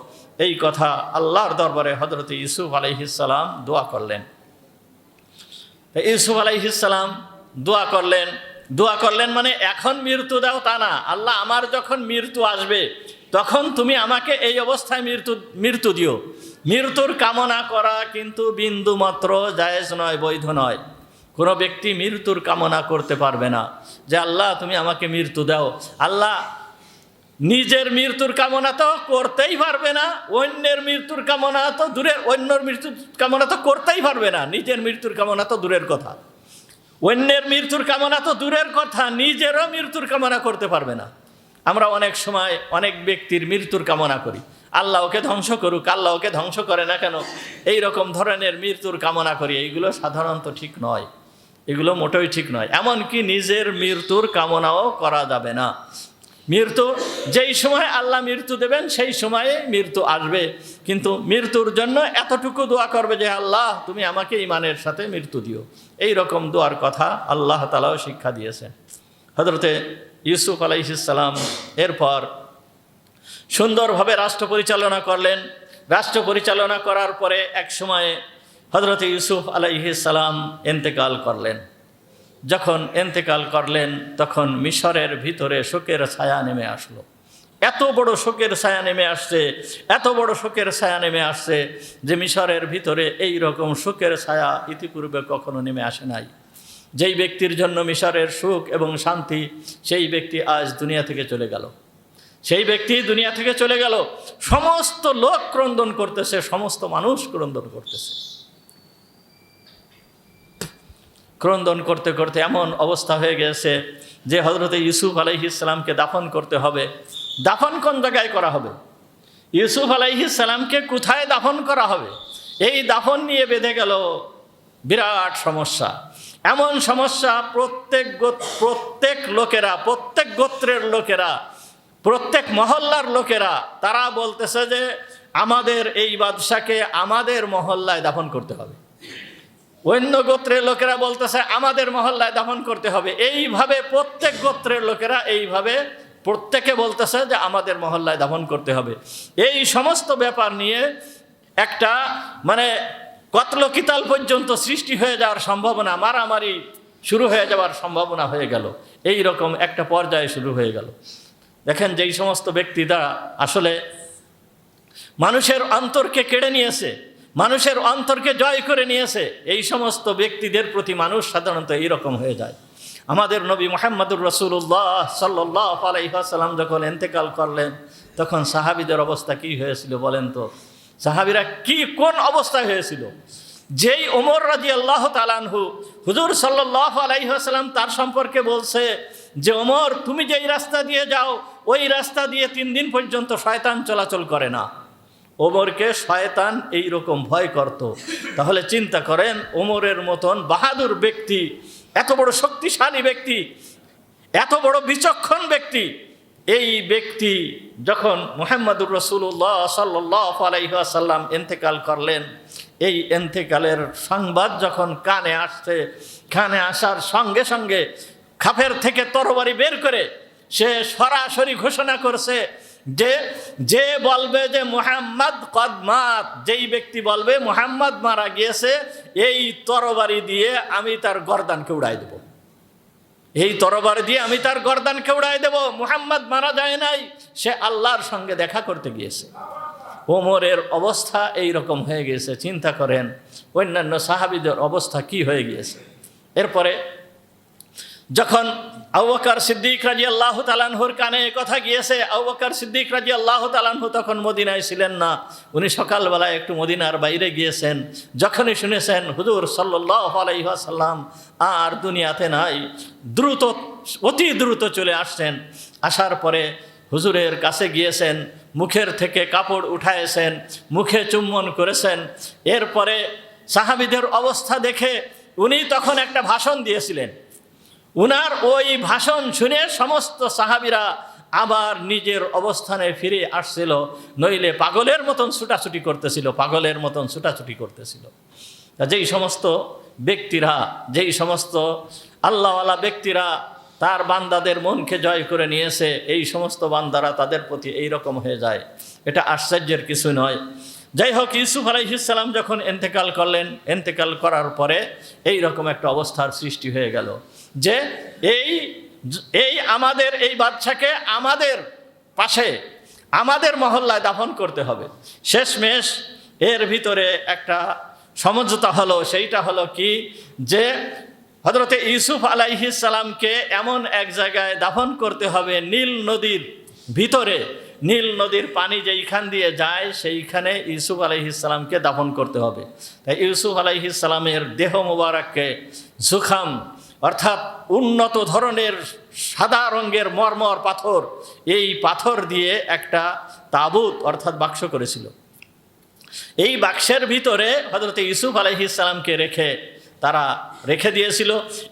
এই কথা আল্লাহর দরবারে হযরত ইউসুফ আলাইহিস সালাম দোয়া করলেন। ইউসুফ আলাইহিস সালাম দোয়া করলেন মানে এখন মৃত্যু দাও তা না, আল্লাহ আমার যখন মৃত্যু আসবে তখন তুমি আমাকে এই অবস্থায় মৃত্যু দিও, মৃত্যুর কামনা করা কিন্তু বিন্দু মাত্র জায়েজ নয়, বৈধ নয়। কোনো ব্যক্তি মৃত্যুর কামনা করতে পারবে না যে আল্লাহ তুমি আমাকে মৃত্যু দাও। আল্লাহ নিজের মৃত্যুর কামনা তো করতেই পারবে না, অন্যের মৃত্যুর কামনা তো দূরের, অন্যের মৃত্যুর কামনা তো করতেই পারবে না, নিজের মৃত্যুর কামনা তো দূরের কথা, অন্যের মৃত্যুর কামনা তো দূরের কথা, নিজেরও মৃত্যুর কামনা করতে পারবে না। আমরা অনেক সময় অনেক ব্যক্তির মৃত্যুর কামনা করি, আল্লাহ ওকে ধ্বংস করুক, আল্লাহ ওকে ধ্বংস করে না কেন, এই রকম ধরনের মৃত্যুর কামনা করি। এইগুলো সাধারণত ঠিক নয়, এগুলো মোটেই ঠিক নয়। এমনকি নিজের মৃত্যুর কামনাও করা যাবে না। মৃত্যু যেই সময় আল্লাহ মৃত্যু দেবেন সেই সময়ে মৃত্যু আসবে, কিন্তু মৃত্যুর জন্য এতটুকু দোয়া করবে যে আল্লাহ তুমি আমাকে ঈমানের সাথে মৃত্যু দিও। এই রকম দোয়ার কথা আল্লাহ তাআলাও শিক্ষা দিয়েছেন। হযরতে ইউসুফ আলাইহিস সালাম এরপর সুন্দরভাবে রাষ্ট্র পরিচালনা করলেন। রাষ্ট্র পরিচালনা করার পরে এক সময়ে হযরতে ইউসুফ আলাইহিস সালাম ইন্তেকাল করলেন। যখন ইন্তেকাল করলেন তখন মিশরের ভিতরে শোকের ছায়া নেমে আসলো। এত বড় শোকের ছায়া নেমে আসছে, এত বড় শোকের ছায়া নেমে আসছে যে মিশরের ভিতরে এই রকম শোকের ছায়া ইতিপূর্বে কখনো নেমে আসে নাই। যেই ব্যক্তির জন্য মিশরের সুখ এবং শান্তি, সেই ব্যক্তি আজ দুনিয়া থেকে চলে গেল। সেই ব্যক্তি দুনিয়া থেকে চলে গেল। সমস্ত লোক ক্রন্দন করতেছে, সমস্ত মানুষ ক্রন্দন করতেছে। ক্রন্দন করতে করতে এমন অবস্থা হয়ে গেছে যে হযরতে ইউসুফ আলাইহিস সালামকে দাফন করতে হবে। দাফন কোন জায়গায় করা হবে? ইউসুফ আলাইহিস সালামকে কোথায় দাফন করা হবে? এই দাফন নিয়ে বেঁধে গেল বিরাট সমস্যা। এমন সমস্যা প্রত্যেক লোকেরা, প্রত্যেক গোত্রের লোকেরা, প্রত্যেক মহল্লার লোকেরা তারা বলতেছে যে আমাদের এই বাদশাকে আমাদের মহল্লায় দাফন করতে হবে। অন্য গোত্রের লোকেরা বলতেছে আমাদের মহল্লায় দাফন করতে হবে। এইভাবে প্রত্যেক গোত্রের লোকেরা এইভাবে প্রত্যেকে বলতেছে যে আমাদের মহল্লায় দাফন করতে হবে। এই সমস্ত ব্যাপার নিয়ে একটা কতল কিতাল পর্যন্ত সৃষ্টি হয়ে যাওয়ার সম্ভাবনা, মারামারি শুরু হয়ে যাওয়ার সম্ভাবনা হয়ে গেল। এই রকম একটা পর্যায়ে শুরু হয়ে গেল। দেখেন, যেই সমস্ত ব্যক্তিরা আসলে মানুষের অন্তরকে কেড়ে নিয়েছে, মানুষের অন্তরকে জয় করে নিয়েছে, এই সমস্ত ব্যক্তিদের প্রতি মানুষ সাধারণত এইরকম হয়ে যায়। আমাদের নবী মুহাম্মদুর রাসূলুল্লাহ সাল্লাল্লাহু আলাইহি ওয়াসাল্লাম যখন ইন্তেকাল করলেন তখন সাহাবীদের অবস্থা কি হয়েছিল বলেন তো? সাহাবীরা কোন অবস্থায় হয়েছিল? যেই ওমর রাদিয়াল্লাহু তাআলা আনহু, হুজুর সাল্লাল্লাহু আলাইহি ওয়াসাল্লাম তার সম্পর্কে বলছে যে ওমর তুমি যেই রাস্তা দিয়ে যাও ওই রাস্তা দিয়ে 3 দিন পর্যন্ত শয়তান চলাচল করে না। ওমরকে শয়তান এই রকম ভয় করত। তাহলে চিন্তা করেন, ওমরের মতন বাহাদুর ব্যক্তি, এত বড় শক্তিশালী ব্যক্তি, এত বড় বিচক্ষণ ব্যক্তি, এই ব্যক্তি যখন মুহাম্মদুর রাসূলুল্লাহ সাল্লাল্লাহু আলাইহি ওয়াসাল্লাম ইন্তেকাল করলেন, এই ইন্তেকালের সংবাদ যখন কানে আসছে, কানে আসার সঙ্গে সঙ্গে খাপের থেকে তরবারি বের করে সে সরাসরি ঘোষণা করছে যে বলবে যে মুহাম্মদ কদ মাত, যেই ব্যক্তি বলবে মুহাম্মদ মারা গিয়েছে, এই তরবারি দিয়ে আমি তার গর্দানকে উড়াই দেব, এই তরবারি দিয়ে আমি তার গর্দানকে উড়াই দেব। মুহাম্মদ মারা যায় নাই, সে আল্লাহর সঙ্গে দেখা করতে গিয়েছে। ওমরের অবস্থা এই রকম হয়ে গিয়েছে। চিন্তা করেন অন্যান্য সাহাবীদের অবস্থা কি হয়ে গিয়েছে। এরপরে যখন আবু বকর সিদ্দিক রাদিয়াল্লাহু তাআলা আনহুর কানে কথা গিয়েছে, আবু বকর সিদ্দিক রাদিয়াল্লাহু তাআলা আনহু তখন মদিনায় ছিলেন না, উনি সকালবেলায় একটু মদিনার বাইরে গিয়েছেন। যখনই শুনেছেন হুজুর সাল্লাল্লাহু আলাইহি ওয়াসাল্লাম আর দুনিয়াতে নাই, অতি দ্রুত চলে আসছেন। আসার পরে হুজুরের কাছে গিয়েছেন, মুখের থেকে কাপড় উঠাইছেন, মুখে চুম্বন করেছেন। এরপরে সাহাবীদের অবস্থা দেখে উনি তখন একটা ভাষণ দিয়েছিলেন। উনার ওই ভাষণ শুনে সমস্ত সাহাবীরা আবার নিজের অবস্থানে ফিরে আসছিল, নইলে পাগলের মতন ছুটাছুটি করতেছিল, পাগলের মতন ছুটাছুটি করতেছিল। যেই সমস্ত ব্যক্তিরা, যেই সমস্ত আল্লাহওয়ালা ব্যক্তিরা তার বান্দাদের মনকে জয় করে নিয়েছে, এই সমস্ত বান্দারা তাদের প্রতি এই রকম হয়ে যায়, এটা আশ্চর্যের কিছু নয়। যাই হোক, ইউসুফ আলাইহিস সালাম যখন ইন্তেকাল করলেন, ইন্তেকাল করার পরে এই রকম একটা অবস্থার সৃষ্টি হয়ে গেল যে এই আমাদের এই বাদশাকে আমাদের পাশে, আমাদের মহল্লায় দাফন করতে হবে। শেষমেশ এর ভিতরে একটা সমঝোতা হলো, সেইটা হলো কি যে হযরতে ইউসুফ আলাইহিস সালামকে এমন এক জায়গায় দাফন করতে হবে নীল নদীর ভিতরে। নীল নদীর পানি যেইখান দিয়ে যায় সেইখানে ইউসুফ আলাইহিস সালামকে দাফন করতে হবে। তাই ইউসুফ আলাইহিস সালামের দেহ মোবারককে জুখাম অর্থাৎ উন্নত ধরনের সাদা রঙের মরমর পাথর, এই পাথর দিয়ে একটা তাবুত অর্থাৎ বাক্স করেছিল। এই বাক্সের ভিতরে হযরত ইউসুফ আলাইহিস সালামকে তারা রেখে দিয়েছিল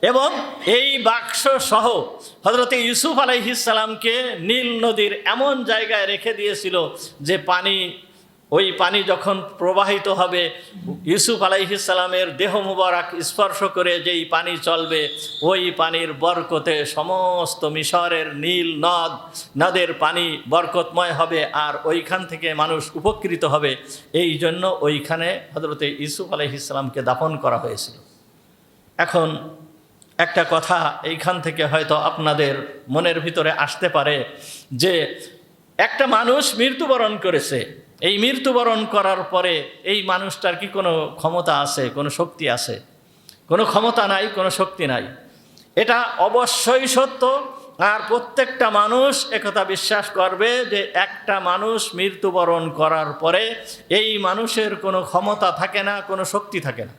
এবং এই বাক্স সহ হযরত ইউসুফ আলাইহিস সালামকে নীল নদীর এমন জায়গায় রেখে দিয়েছিল যে ওই পানি যখন প্রবাহিত হবে ইউসুফ আলাইহিস সালামের দেহ মুবারক স্পর্শ করে যেই পানি চলবে, ওই পানির বরকতে সমস্ত মিশরের নীল নদের পানি বরকতময় হবে আর ওইখান থেকে মানুষ উপকৃত হবে। এই জন্য ওইখানে হযরতে ইউসুফ আলাইহিস সালামকে দাফন করা হয়েছিল। এখন একটা কথা এইখান থেকে হয়তো আপনাদের মনের ভিতরে আসতে পারে যে একটা মানুষ মৃত্যুবরণ করেছে, এই মৃত্যুবরণ করার পরে এই মানুষটার কি কোনো ক্ষমতা আছে, কোনো শক্তি আছে? কোনো ক্ষমতা নাই, কোনো শক্তি নাই। এটা অবশ্যই সত্য। আর প্রত্যেকটা মানুষ একথা বিশ্বাস করবে যে একটা মানুষ মৃত্যুবরণ করার পরে এই মানুষের কোনো ক্ষমতা থাকে না, কোনো শক্তি থাকে না।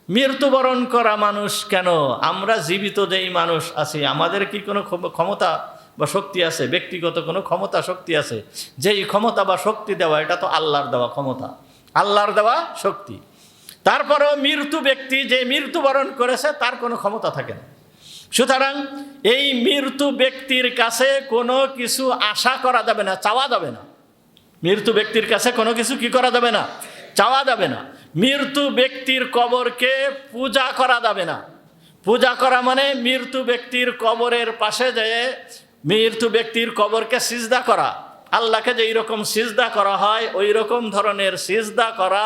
মৃত্যুবরণ করা মানুষ কেন, আমরা জীবিত যেই মানুষ আছি আমাদের কি কোনো ক্ষমতা বা শক্তি আছে? ব্যক্তিগত কোনো ক্ষমতা শক্তি আছে? যেই ক্ষমতা বা শক্তি দেওয়া এটা তো আল্লাহর দেওয়া ক্ষমতা, আল্লাহর দেওয়া শক্তি। তারপরেও ব্যক্তি যে মৃত্যুবরণ করেছে তার কোনো ক্ষমতা থাকে না। সুতরাং এই মৃত্যু ব্যক্তির কাছে কোনো কিছু আশা করা যাবে না, চাওয়া যাবে না। মৃত্যু ব্যক্তির কাছে কোনো কিছু কি করা যাবে না, চাওয়া যাবে না। মৃত্যু ব্যক্তির কবরকে পূজা করা যাবে না। পূজা করা মানে মৃত্যু ব্যক্তির কবরের পাশে যেয়ে মৃত্যু ব্যক্তির কবরকে সিজদা করা। আল্লাহকে যেই রকম সিজদা করা হয় ওই রকম ধরনের সিজদা করা,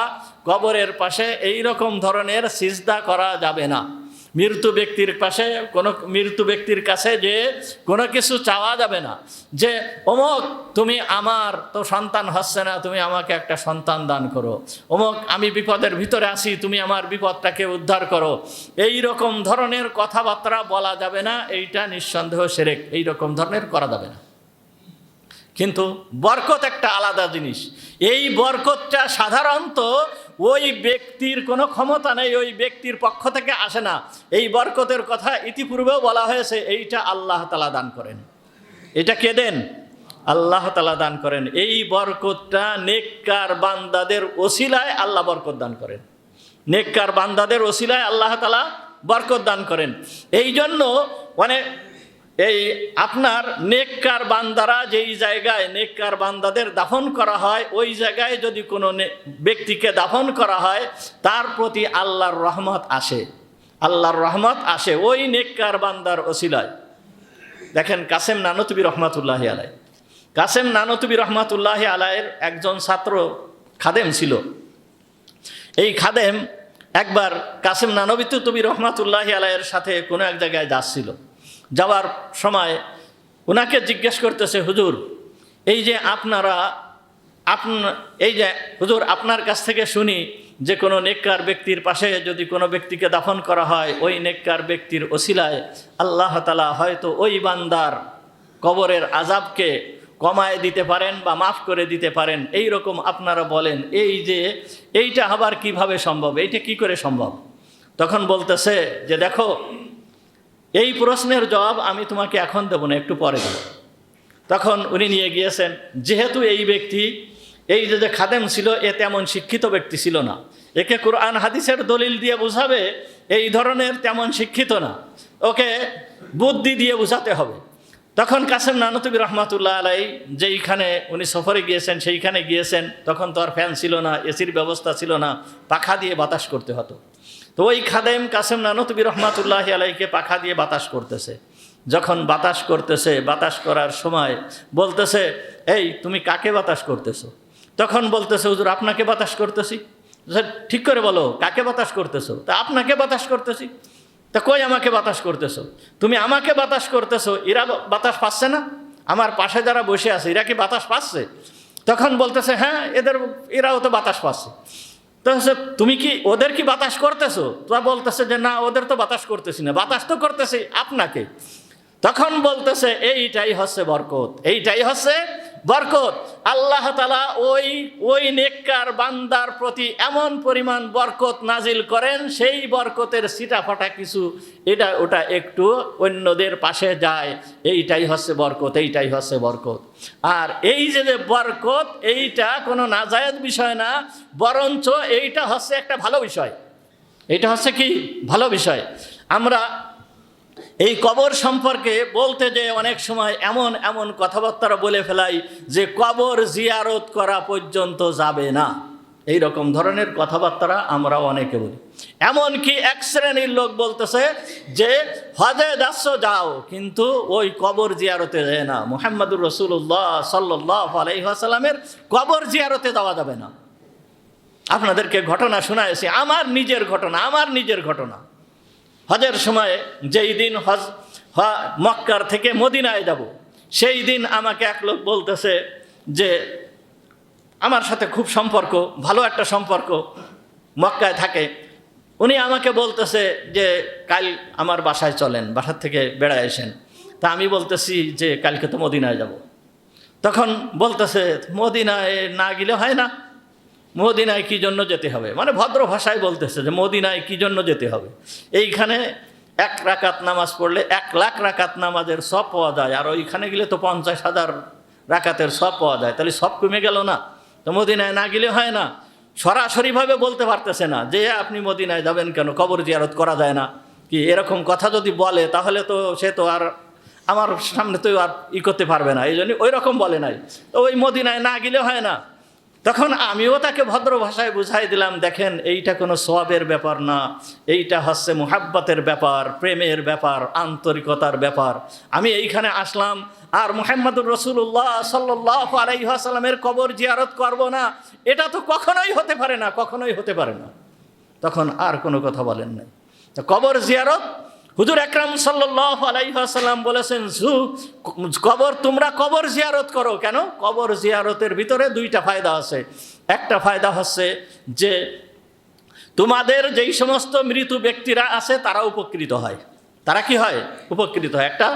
কবরের পাশে এই রকম ধরনের সিজদা করা যাবে না। মৃত্যু ব্যক্তির কাছে যে কোনো কিছু চাওয়া যাবে না যে অমুক তুমি আমার তো সন্তান হচ্ছে না, তুমি আমাকে একটা সন্তান দান করো। অমুক আমি বিপদের ভিতরে আছি, তুমি আমার বিপদটাকে উদ্ধার করো। এই রকম ধরনের কথাবার্তা বলা যাবে না। এইটা নিঃসন্দেহ শিরক, এই রকম ধরনের করা যাবে না। কিন্তু বরকত একটা আলাদা জিনিস। এই বরকতটা সাধারণত ওই ব্যক্তির কোনো ক্ষমতা নেই, ওই ব্যক্তির পক্ষ থেকে আসে না। এই বরকতের কথা ইতিপূর্বেও বলা হয়েছে, এইটা আল্লাহ তাআলা দান করেন। এটা কে দেন? আল্লাহ তাআলা দান করেন। এই বরকতটা নেককার বান্দাদের ওসিলায় আল্লাহ বরকত দান করেন। নেককার বান্দাদের ওসিলায় আল্লাহ তাআলা বরকত দান করেন। এই জন্য এই আপনার নেককার বান্দারা যেই জায়গায় নেককার বান্দাদের দাফন করা হয়, ওই জায়গায় যদি কোনো ব্যক্তিকে দাফন করা হয় তার প্রতি আল্লাহর রহমত আসে, আল্লাহর রহমত আসে ওই নেককার বান্দার ওসিলায়। দেখেন কাসেম নানতুবি রহমাতুল্লাহি আলাই, কাসেম নানতুবি রহমাতুল্লাহি আলাইয়ের একজন ছাত্র খাদেম ছিল। এই খাদেম একবার কাসেম নানতুবি রহমাতুল্লাহি আলাইয়ের সাথে কোনো এক জায়গায় যাচ্ছিল। যাওয়ার সময় ওনাকে জিজ্ঞেস করতেছে, হুজুর এই যে হুজুর আপনার কাছ থেকে শুনি যে কোনো নেককার ব্যক্তির পাশে যদি কোনো ব্যক্তিকে দাফন করা হয় ওই নেককার ব্যক্তির ওসিলায় আল্লাহ তাআলা হয়তো ওই বান্দার কবরের আযাবকে কমায় দিতে পারেন বা মাফ করে দিতে পারেন। এই রকম আপনারা বলেন, এইটা আবার কিভাবে সম্ভব, এইটা কি করে সম্ভব? তখন বলতেছে যে দেখো, এই প্রশ্নের জবাব আমি তোমাকে এখন দেবো না, একটু পরে দেব। তখন উনি নিয়ে গিয়েছেন। যেহেতু এই ব্যক্তি এই যে খাদেম ছিল এ তেমন শিক্ষিত ব্যক্তি ছিল না, একে কোরআন হাদিসের দলিল দিয়ে বোঝাবে এই ধরনের তেমন শিক্ষিত না, ওকে বুদ্ধি দিয়ে বোঝাতে হবে। তখন কাসেম নানতুবি রহমাতুল্লাহ আলাই যেইখানে উনি সফরে গিয়েছেন সেইখানে গিয়েছেন, তখন তো আর ফ্যান ছিল না, এসির ব্যবস্থা ছিল না, পাখা দিয়ে বাতাস করতে হতো। তো ওই খাদেম কাসেম নানতুবি রহমাতুল্লাহি আলাইকে পাখা দিয়ে বাতাস করতেছে। যখন বাতাস করতেছে, বাতাস করার সময় বলতেছে, এই তুমি কাকে বাতাস করতেছো? তখন বলতেছে, হুজুর আপনাকে বাতাস করতেছি। ঠিক করে বলো কাকে বাতাস করতেছো? তা আপনাকে বাতাস করতেছি। তা কই আমাকে বাতাস করতেছো? তুমি আমাকে বাতাস করতেছো, এরা বাতাস পাচ্ছে না? আমার পাশে যারা বসে আছে এরা কি বাতাস পাচ্ছে? তখন বলতেছে হ্যাঁ এরাও তো বাতাস পাচ্ছে। তো হচ্ছে তুমি কি ওদের কি বাতাস করতেছো? তা বলতেছে যে না, ওদের তো বাতাস করতেছি না, বাতাস তো করতেছি আপনাকে। তখন বলতেছে এইটাই হচ্ছে বরকত, এইটাই হচ্ছে বরকত। আল্লাহ তাআলা ওই নেককার বান্দার প্রতি এমন পরিমাণ বরকত নাজিল করেন, সেই বরকতের ছিটাফাটা কিছু এটা ওটা একটু অন্যদের পাশে যায়। এইটাই হচ্ছে বরকত, এইটাই হচ্ছে বরকত। আর এই যে বরকত, এইটা কোনো নাজায়েজ বিষয় না, বরঞ্চ এইটা হচ্ছে একটা ভালো বিষয়। এটা হচ্ছে কি ভালো বিষয়। আমরা এই কবর সম্পর্কে বলতে যে অনেক সময় এমন এমন কথাবার্তা বলে ফেলাই যে কবর জিয়ারত করা পর্যন্ত যাবে না, এই রকম ধরনের কথাবার্তা আমরা অনেকে বলি। এমনকি এক শ্রেণীর লোক বলতেছে যে হজে যাচ্ছ যাও, কিন্তু ওই কবর জিয়ারতে যায় না। মুহাম্মদুর রাসূলুল্লাহ সাল্লাল্লাহু আলাইহি ওয়াসাল্লামের কবর জিয়ারতে যাওয়া যাবে না। আপনাদেরকে ঘটনা শোনাইছি, আমার নিজের ঘটনা। হজের সময় যেই দিন মক্কার থেকে মদিনায় যাব, সেই দিন আমাকে এক লোক বলতেছে যে আমার সাথে খুব সম্পর্ক, ভালো একটা সম্পর্ক, মক্কায় থাকে। উনি আমাকে বলতেছে যে কাল আমার বাসায় চলেন, বাসার থেকে বেড়ায় আসেন। তা আমি বলতেছি যে কালকে তো মদিনায় যাব। তখন বলতেছে মদিনায় না গেলে হয় না, মদিনায় কী জন্য যেতে হবে, মানে ভদ্র ভাষায় বলতেছে যে মদিনায় কী জন্য যেতে হবে। এইখানে 1 রাকাত নামাজ পড়লে 1 লাখ রাকাত নামাজের সব পাওয়া যায়, আর ওইখানে গেলে তো 50,000 রাকাতের সব পাওয়া যায়, তাহলে সব কমে গেল না? তো মদিনায় না গেলে হয় না। সরাসরিভাবে বলতে পারতেছে না যে আপনি মদিনায় যাবেন কেন, কবর জিয়ারত করা যায় না কি, এরকম কথা যদি বলে তাহলে তো সে তো আর আমার সামনে তো আর করতে পারবে না। এই জন্য ওই রকম বলে নাই, তো ওই মদিনায় না গেলে হয় না। তখন আমিও তাকে ভদ্র ভাষায় বুঝাই দিলাম, দেখেন এইটা কোনো সওয়াবের ব্যাপার না, এইটা হচ্ছে মুহাব্বতের ব্যাপার, প্রেমের ব্যাপার, আন্তরিকতার ব্যাপার। আমি এইখানে আসলাম আর মুহাম্মদুর রাসূলুল্লাহ সাল্লাল্লাহু আলাইহি ওয়াসাল্লামের কবর জিয়ারত করব না, এটা তো কখনোই হতে পারে না, কখনোই হতে পারে না। তখন আর কোনো কথা বলেন নাই। কবর জিয়ারত, হুজুর আকরাম সাল্লাল্লাহু আলাইহি ওয়াসাল্লাম বলেছেন তোমরা কবর জিয়ারত করো। কেন? কবর জিয়ারতের ভিতরে 2টা ফায়দা আছে। একটা ফায়দা হচ্ছে যে তোমাদের যেই সমস্ত মৃত ব্যক্তিরা আছে তারা উপকৃত হয়। তারা কি হয়? উপকৃত হয়। একটা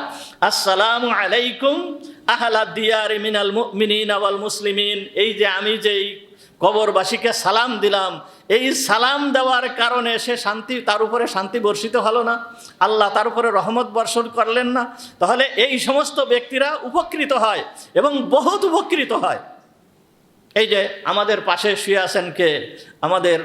আসসালামু আলাইকুম আহলাদ দিয়ারি মিনাল মুমিনিনা ওয়াল মুসলিমিন, এই যে আমি যেই কবরবাসীকে সালাম দিলাম, এই সালাম দেওয়ার কারণে সে শান্তি, তার উপরে শান্তি বর্ষিত হলো না, আল্লাহ তার উপরে রহমত বর্ষণ করলেন না? তাহলে এই সমস্ত ব্যক্তিরা উপকৃত হয় এবং বহুত উপকৃত হয়। এই যে আমাদের পাশে শুয়ে আছেন কে, আমাদের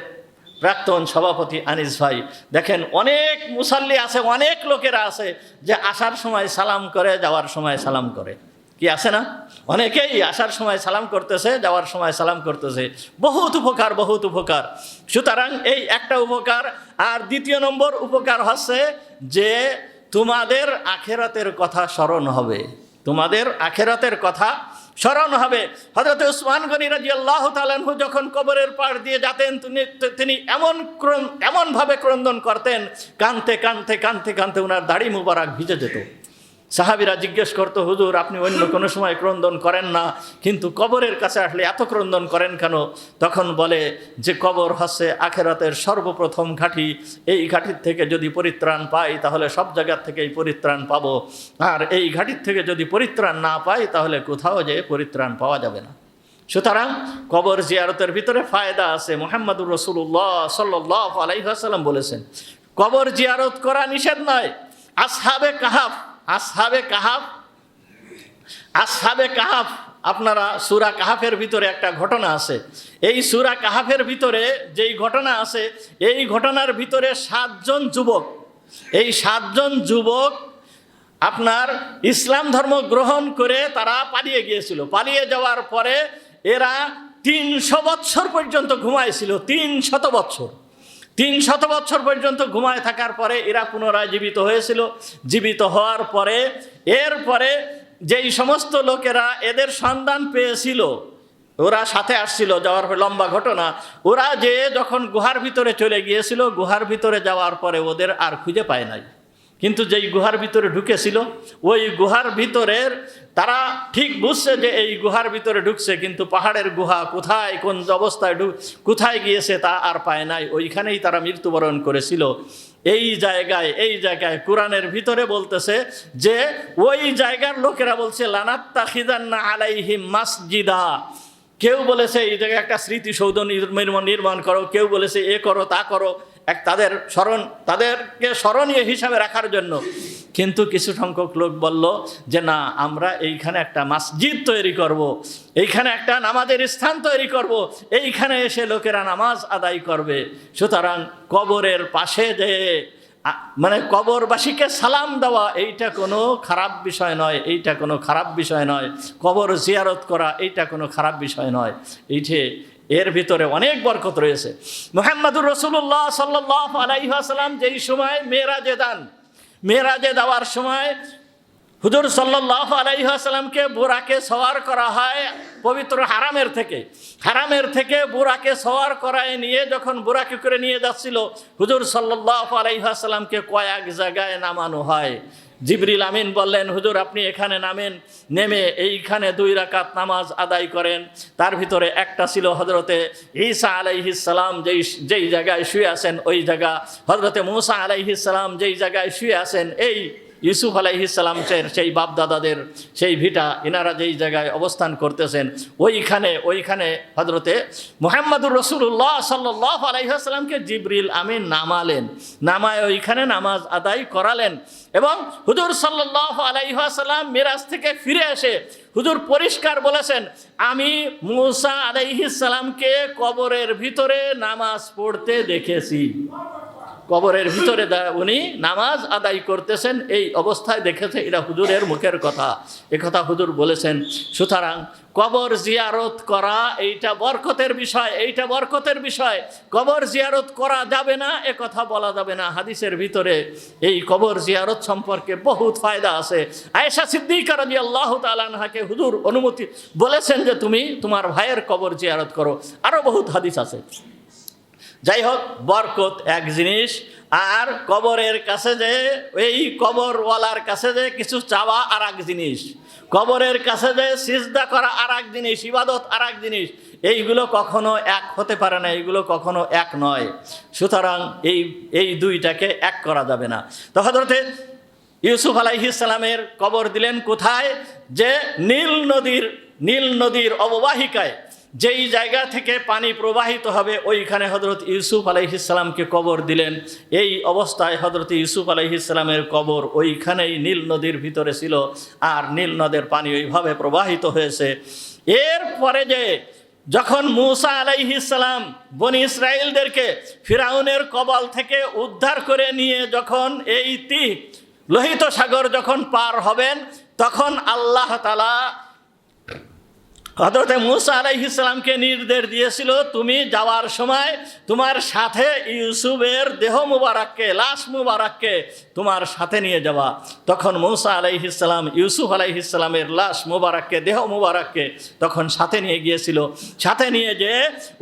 প্রাক্তন সভাপতি আনিস ভাই, দেখেন অনেক মুসাল্লি আছে, অনেক লোকেরা আছে যে আসার সময় সালাম করে, যাওয়ার সময় সালাম করে। কি আছে না? অনেকেই আসার সময় সালাম করতেছে, যাওয়ার সময় সালাম করতেছে। বহুত উপকার, বহুত উপকার। সুতরাং এই একটা উপকার। আর 2 নম্বর উপকার হচ্ছে যে তোমাদের আখিরাতের কথা স্মরণ হবে, তোমাদের আখিরাতের কথা স্মরণ হবে। হযরত উসমান গনি রাদিয়াল্লাহু তাআলা আনহু যখন কবরের পাড় দিয়ে যেতেন, তিনি এমনভাবে ক্রন্দন করতেন, কাঁদতে কাঁদতে কাঁদতে কাঁদতে ওনার দাড়ি মুবারক ভিজে যেত। সাহাবীরা জিজ্ঞেস করতো, হুজুর আপনি অন্য কোনো সময় ক্রন্দন করেন না, কিন্তু কবরের কাছে আসলে এত ক্রন্দন করেন কেন? তখন বলে যে কবর হচ্ছে আখিরাতের সর্বপ্রথম ঘাঁটি, এই ঘাঁটির থেকে যদি পরিত্রাণ পাই তাহলে সব জায়গার থেকেই পরিত্রাণ পাবো, আর এই ঘাঁটির থেকে যদি পরিত্রাণ না পাই তাহলে কোথাও যে পরিত্রাণ পাওয়া যাবে না। সুতরাং কবর জিয়ারতের ভিতরে ফায়দা আছে। মুহাম্মদুর রাসূলুল্লাহ সাল্লাল্লাহু আলাইহি ওয়াসাল্লাম বলেছেন কবর জিয়ারত করা নিষেধ নয়। আসহাবে কাহাফ, আপনারা সূরা কাহাফের ভিতরে একটা ঘটনা আছে। এই সূরা কাহাফের ভিতরে যেই ঘটনা আছে, এই ঘটনার ভিতরে 7 জন যুবক, এই 7 জন যুবক আপনার ইসলাম ধর্ম গ্রহণ করে তারা পালিয়ে গিয়েছিল। পালিয়ে যাওয়ার পরে এরা 300 বছর পর্যন্ত ঘুমাইছিল। 300 বছর 300 বছর পর্যন্ত ঘুমায় থাকার পরে এরা পুনরায় জীবিত হয়েছিল। জীবিত হওয়ার পরে এরপরে যেই সমস্ত লোকেরা এদের সন্ধান পেয়েছিল, ওরা সাথে আসছিল, যাওয়ার পর লম্বা ঘটনা, ওরা যে যখন গুহার ভিতরে চলে গিয়েছিল, গুহার ভিতরে যাওয়ার পরে ওদের আর খুঁজে পায় নাই। কিন্তু যেই গুহার ভিতরে ঢুকেছিল ওই গুহার ভিতরের তারা ঠিক বুঝছে যে এই গুহার ভিতরে ঢুকছে, কিন্তু পাহাড়ের গুহা কোথায় কোন অবস্থায় কোথায় গিয়েছে তা আর পায় নাই, ওইখানেই তারা মৃত্যুবরণ করেছিল। এই জায়গায় কোরআনের ভিতরে বলতেছে যে ওই জায়গার লোকেরা বলছে লানাত্তাখিযান্না আলাইহিম মাসজিদা। কেউ বলেছে এই জায়গায় একটা স্মৃতিসৌধ নির্মাণ করো, কেউ বলেছে এ করো তা করো, তাদেরকে স্মরণীয় হিসাবে রাখার জন্য। কিন্তু কিছু সংখ্যক লোক বলল যে না, আমরা এইখানে একটা মসজিদ তৈরি করব, এইখানে একটা নামাজের স্থান তৈরি করব, এইখানে এসে লোকেরা নামাজ আদায় করবে। সুতরাং কবরের পাশে যে মানে কবরবাসীকে সালাম দেওয়া এইটা কোনো খারাপ বিষয় নয়, এইটা কোনো খারাপ বিষয় নয়। কবর জিয়ারত করা এইটা কোনো খারাপ বিষয় নয়। এর ভিতরে অনেক বরকত রয়েছে। মুহাম্মদুর রাসূলুল্লাহ সাল্লাল্লাহু আলাইহি ওয়াসাল্লাম যেই সময় মেরাজে যাওয়ার সময় হুজুর সাল্লাল্লাহু আলাইহি ওয়াসাল্লামকে বুরাকে সওয়ার করা হয় পবিত্র হারামের থেকে বুরাকে সওয়ার করায় নিয়ে যখন বুরাকে করে নিয়ে যাচ্ছিল, হুজুর সাল্লাল্লাহু আলাইহি ওয়াসাল্লামকে কয়েক জায়গায় নামানো হয়। জিবরিল আমিন বললেন, হুজুর আপনি এখানে নামেন, নেমে এইখানে 2 রাকাত নামাজ আদায় করেন। তার ভিতরে একটা ছিল হযরতে ঈসা আলাইহিস সালাম যেই জায়গায় শুয়ে আছেন ওই জায়গা, হযরতে মুসা আলাইহিস সালাম যেই জায়গায় শুয়ে আছেন, এই ইউসুফ আলাইহিস সালামের সেই বাপদাদাদের সেই ভিটা, ইনারা যেই জায়গায় অবস্থান করতেছেন ওইখানে হযরতে মুহাম্মদুর রাসূলুল্লাহ সাল্লাল্লাহু আলাইহি ওয়াসাল্লামকে জিবরিল আমিন নামায় ওইখানে নামাজ আদায় করালেন। এবং হুজুর সাল্লাল্লাহু আলাইহি ওয়াসাল্লাম মিরাজ থেকে ফিরে এসে হুজুর পরিষ্কার বলেছেন, আমি মুসা আলাইহিস সালামকে কবরের ভিতরে নামাজ পড়তে দেখেছি। কবরের ভিতরে উনি নামাজ আদায় করতেছেন, এই অবস্থায় দেখেছে। এটা হুজুরের মুখের কথা, একথা হুজুর বলেছেন। সুতরাং কবর জিয়ারত করা এইটা বরকতের বিষয়। কবর জিয়ারত করা যাবে না এ কথা বলা যাবে না। হাদিসের ভিতরে এই কবর জিয়ারত সম্পর্কে বহুত ফায়দা আছে। আয়েশা সিদ্দিকা রাদিয়াল্লাহু তাআলা আনহাকে হুজুর অনুমতি বলেছেন যে তুমি তোমার ভাইয়ের কবর জিয়ারত করো। আরও বহুত হাদিস আছে। যাই হোক, বরকত এক জিনিস, আর কবরের কাছে যে এই কবরওয়ালার কাছে যে কিছু চাওয়া আর এক জিনিস, কবরের কাছে যে সিজদা করা আর এক জিনিস, ইবাদত আর এক জিনিস। এইগুলো কখনো এক হতে পারে না, এইগুলো কখনো এক নয়। সুতরাং এই দুইটাকে এক করা যাবে না। তো হযরতে ইউসুফ আলাইহিস সালামের কবর দিলেন কোথায়? যে নীল নদীর অববাহিকায় যেই জায়গা থেকে পানি প্রবাহিত হবে ওইখানে হযরত ইউসুফ আলাইহিস সালামকে কবর দিলেন। এই অবস্থায় হযরত ইউসুফ আলাইহিস সালামের কবর ওইখানেই নীল নদীর ভিতরে ছিল, আর নীল নদের পানি ওইভাবে প্রবাহিত হয়েছে। এরপরে যে যখন মুসা আলাইহিস সালাম বনি ইসরাইলদেরকে ফিরাউনের কবল থেকে উদ্ধার করে নিয়ে যখন এই লোহিত সাগর যখন পার হবেন, তখন আল্লাহ তাআলা হযরত মুসা আলাইহিস সালামকে নির্দেশ দিয়েছিল, তুমি যাওয়ার সময় তোমার সাথে ইউসুফের দেহ মুবারককে, লাশ মুবারককে তোমার সাথে নিয়ে যাওয়া। তখন মুসা আলাইহিস সালাম ইউসুফ আলাইহিস সালামের লাশ মুবারককে, দেহ মুবারককে তখন সাথে নিয়ে গিয়েছিল। সাথে নিয়ে যে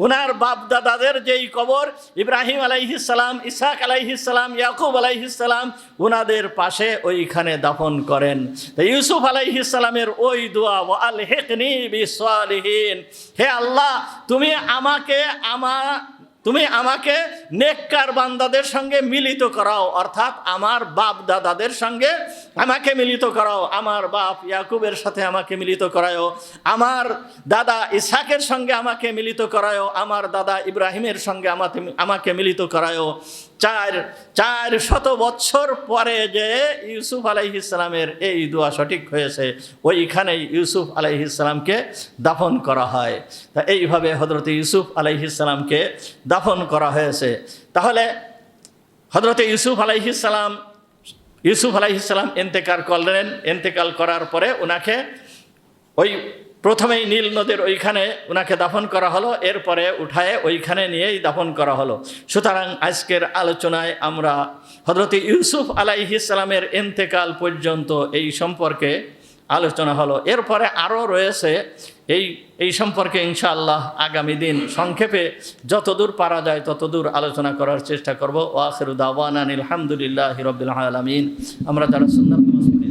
ওনার বাপ দাদাদের যেই কবর, ইব্রাহিম আলাইহিস সালাম, ইসহাক আলাইহিস সালাম, ইয়াকুব আলাইহিস সালাম, ওনাদের পাশে ওইখানে দাফন করেন। তো ইউসুফ আলাইহিস সালামের ওই দোয়া, ওয়া আলহিকনি বিসসালিহিন, হে আল্লাহ তুমি আমাকে নেককার বান্দাদের সঙ্গে মিলিত করাও, অর্থাৎ আমার বাপ দাদাদের সঙ্গে আমাকে মিলিত করাও। আমার বাপ ইয়াকুবের সাথে আমাকে মিলিত করায়ও, আমার দাদা ইসহাকের সঙ্গে আমাকে মিলিত করায়ও, আমার দাদা ইব্রাহিমের সঙ্গে আমাকে মিলিত করায়ও। 400 বছর পরে যে ইউসুফ আলাইহিস সালামের এই দোয়া সঠিক হয়েছে, ওইখানেই ইউসুফ আলাইহিস সালামকে দাফন করা হয়। তা এইভাবে হযরত ইউসুফ আলাইহিস সালামকে দাফন করা হয়েছে। তাহলে হযরত ইউসুফ আলাইহিস সালাম ইন্তেকাল করার পরে ওনাকে ওই প্রথমেই নীল নদের ওইখানে ওনাকে দাফন করা হলো, এরপরে উঠায় ওইখানে নিয়েই দাফন করা হলো। সুতরাং আজকের আলোচনায় আমরা হযরত ইউসুফ আলাইহিস সালামের ইন্তেকাল পর্যন্ত এই সম্পর্কে আলোচনা হলো। এরপরে আরও রয়েছে এই সম্পর্কে ইনশাআল্লাহ আগামী দিন সংক্ষেপে যতদূর পারা যায় ততদূর আলোচনা করার চেষ্টা করব। ওয়া আখিরু দাওয়ানা আলহামদুলিল্লাহি রাব্বিল আলামিন। আমরা যারা সুন্নাত নামাজ পড়ি